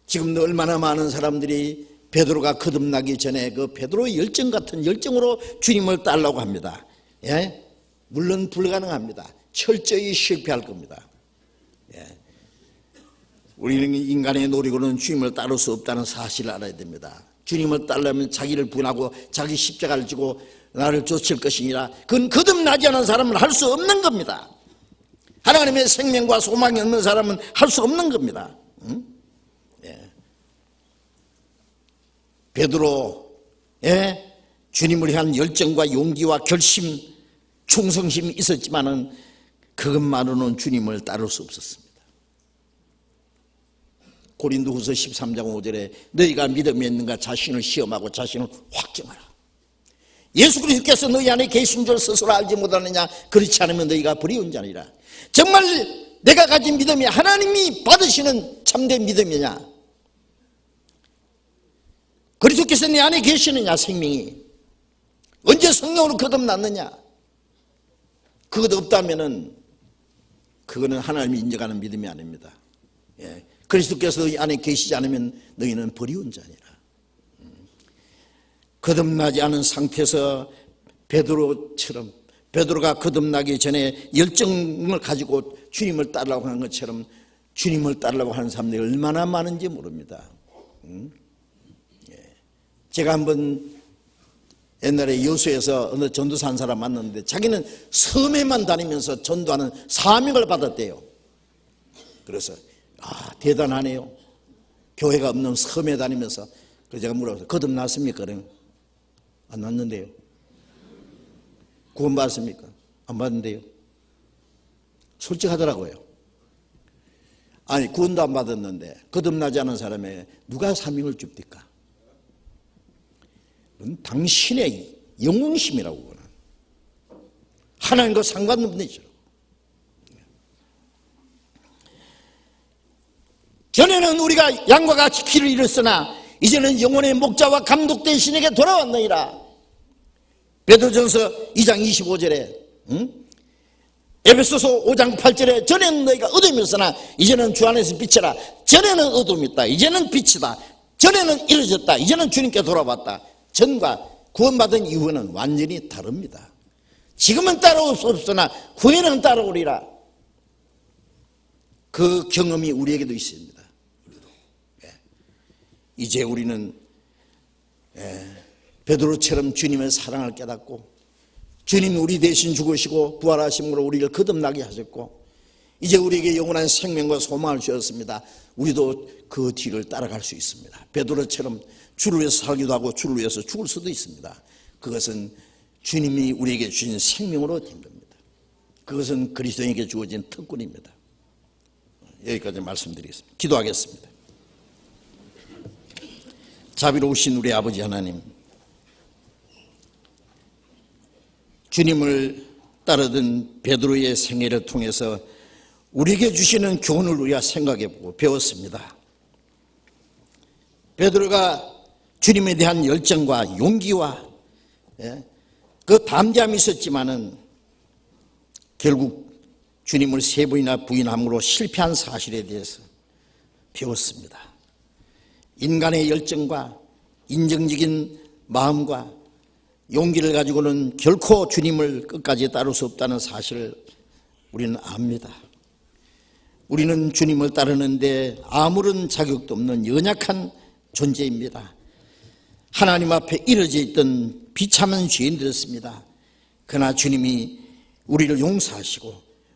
지금도 얼마나 많은 사람들이 베드로가 거듭나기 전에 그 베드로의 열정 같은 열정으로 주님을 따르려고 합니다. 물론 불가능합니다. 철저히 실패할 겁니다. 우리는 인간의 노력으로는 주님을 따를 수 없다는 사실을 알아야 됩니다. 주님을 따르려면 자기를 부인하고 자기 십자가를 지고 나를 쫓을 것이니라. 그건 거듭나지 않은 사람은 할 수 없는 겁니다. 하나님의 생명과 소망이 없는 사람은 할 수 없는 겁니다. 베드로 주님을 향한 열정과 용기와 결심, 충성심이 있었지만은 그것만으로는 주님을 따를 수 없었습니다. 고린도후서 13장 5절에 너희가 믿음이 있는가 자신을 시험하고 자신을 확증하라. 예수 그리스도께서 너희 안에 계신 줄 스스로 알지 못하느냐? 그렇지 않으면 너희가 버리운 자니라. 정말 내가 가진 믿음이 하나님이 받으시는 참된 믿음이냐? 그리스도께서 내 안에 계시느냐? 생명이 언제 성령으로 거듭났느냐? 그것 없다면은 그거는 하나님이 인정하는 믿음이 아닙니다. 그리스도께서 너희 안에 계시지 않으면 너희는 버리운 자니라. 거듭나지 않은 상태에서 베드로처럼, 베드로가 거듭나기 전에 열정을 가지고 주님을 따르려고 하는 것처럼 주님을 따르려고 하는 사람들이 얼마나 많은지 모릅니다. 제가 한번 옛날에 여수에서 어느 전도사 한 사람 만났는데 자기는 섬에만 다니면서 전도하는 사명을 받았대요. 그래서 대단하네요. 교회가 없는 섬에 다니면서. 그래서 제가 물어봤어요. 거듭났습니까? 그래요. 안 났는데요. 구원 받았습니까? 안 받는데요. 솔직하더라고요. 아니 구원도 안 받았는데 거듭나지 않은 사람에 누가 사명을 줍니까? 그건 당신의 영웅심이라고. 그거는 하나님과 상관없는 문제죠. 전에는 우리가 양과 같이 길을 잃었으나 이제는 영혼의 목자와 감독 대신에게 돌아왔느니라. 베드로전서 2장 25절에 에베소서 5장 8절에 전에는 너희가 어둠이었으나 이제는 주 안에서 빛이라. 전에는 어둠이 있다. 이제는 빛이다. 전에는 이루어졌다. 이제는 주님께 돌아왔다. 전과 구원받은 이후는 완전히 다릅니다. 지금은 따라올 수 없으나 후에는 따라오리라. 그 경험이 우리에게도 있습니다. 이제 우리는 베드로처럼 주님의 사랑을 깨닫고 주님이 우리 대신 죽으시고 부활하심으로 우리를 거듭나게 하셨고 이제 우리에게 영원한 생명과 소망을 주셨습니다. 우리도 그 뒤를 따라갈 수 있습니다. 베드로처럼 주를 위해서 살기도 하고 주를 위해서 죽을 수도 있습니다. 그것은 주님이 우리에게 주신 생명으로 된 겁니다. 그것은 그리스도인에게 주어진 특권입니다. 여기까지 말씀드리겠습니다. 기도하겠습니다. 자비로우신 우리 아버지 하나님, 주님을 따르던 베드로의 생애를 통해서 우리에게 주시는 교훈을 우리가 생각해보고 배웠습니다. 베드로가 주님에 대한 열정과 용기와 그 담대함이 있었지만은 결국 주님을 3번이나 부인함으로 실패한 사실에 대해서 배웠습니다. 인간의 열정과 인정적인 마음과 용기를 가지고는 결코 주님을 끝까지 따를 수 없다는 사실을 우리는 압니다. 우리는 주님을 따르는데 아무런 자격도 없는 연약한 존재입니다. 하나님 앞에 이뤄져 있던 비참한 죄인들이었습니다. 그러나 주님이 우리를 용서하시고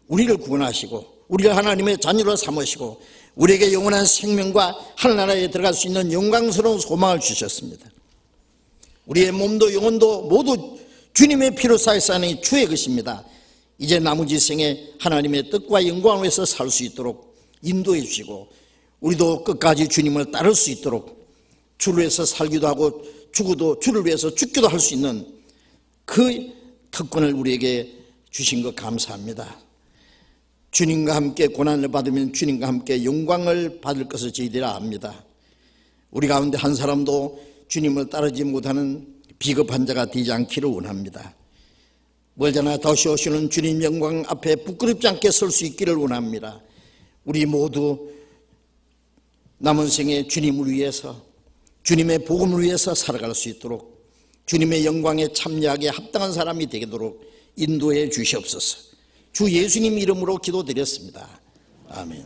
우리를 구원하시고 우리를 하나님의 자녀로 삼으시고 우리에게 영원한 생명과 하늘나라에 들어갈 수 있는 영광스러운 소망을 주셨습니다. 우리의 몸도 영혼도 모두 주님의 피로 사했사니 주의 것입니다. 이제 나머지 생에 하나님의 뜻과 영광을 위해서 살 수 있도록 인도해 주시고 우리도 끝까지 주님을 따를 수 있도록 주를 위해서 살기도 하고 죽어도 주를 위해서 죽기도 할 수 있는 그 특권을 우리에게 주신 것 감사합니다. 주님과 함께 고난을 받으면 주님과 함께 영광을 받을 것을 저희들이 압니다. 우리 가운데 한 사람도 주님을 따르지 못하는 비겁한 자가 되지 않기를 원합니다. 멀잖아 다시 오시는 주님 영광 앞에 부끄럽지 않게 설 수 있기를 원합니다. 우리 모두 남은 생에 주님을 위해서, 주님의 복음을 위해서 살아갈 수 있도록, 주님의 영광에 참여하기에 합당한 사람이 되도록 인도해 주시옵소서. 주 예수님 이름으로 기도드렸습니다. 아멘.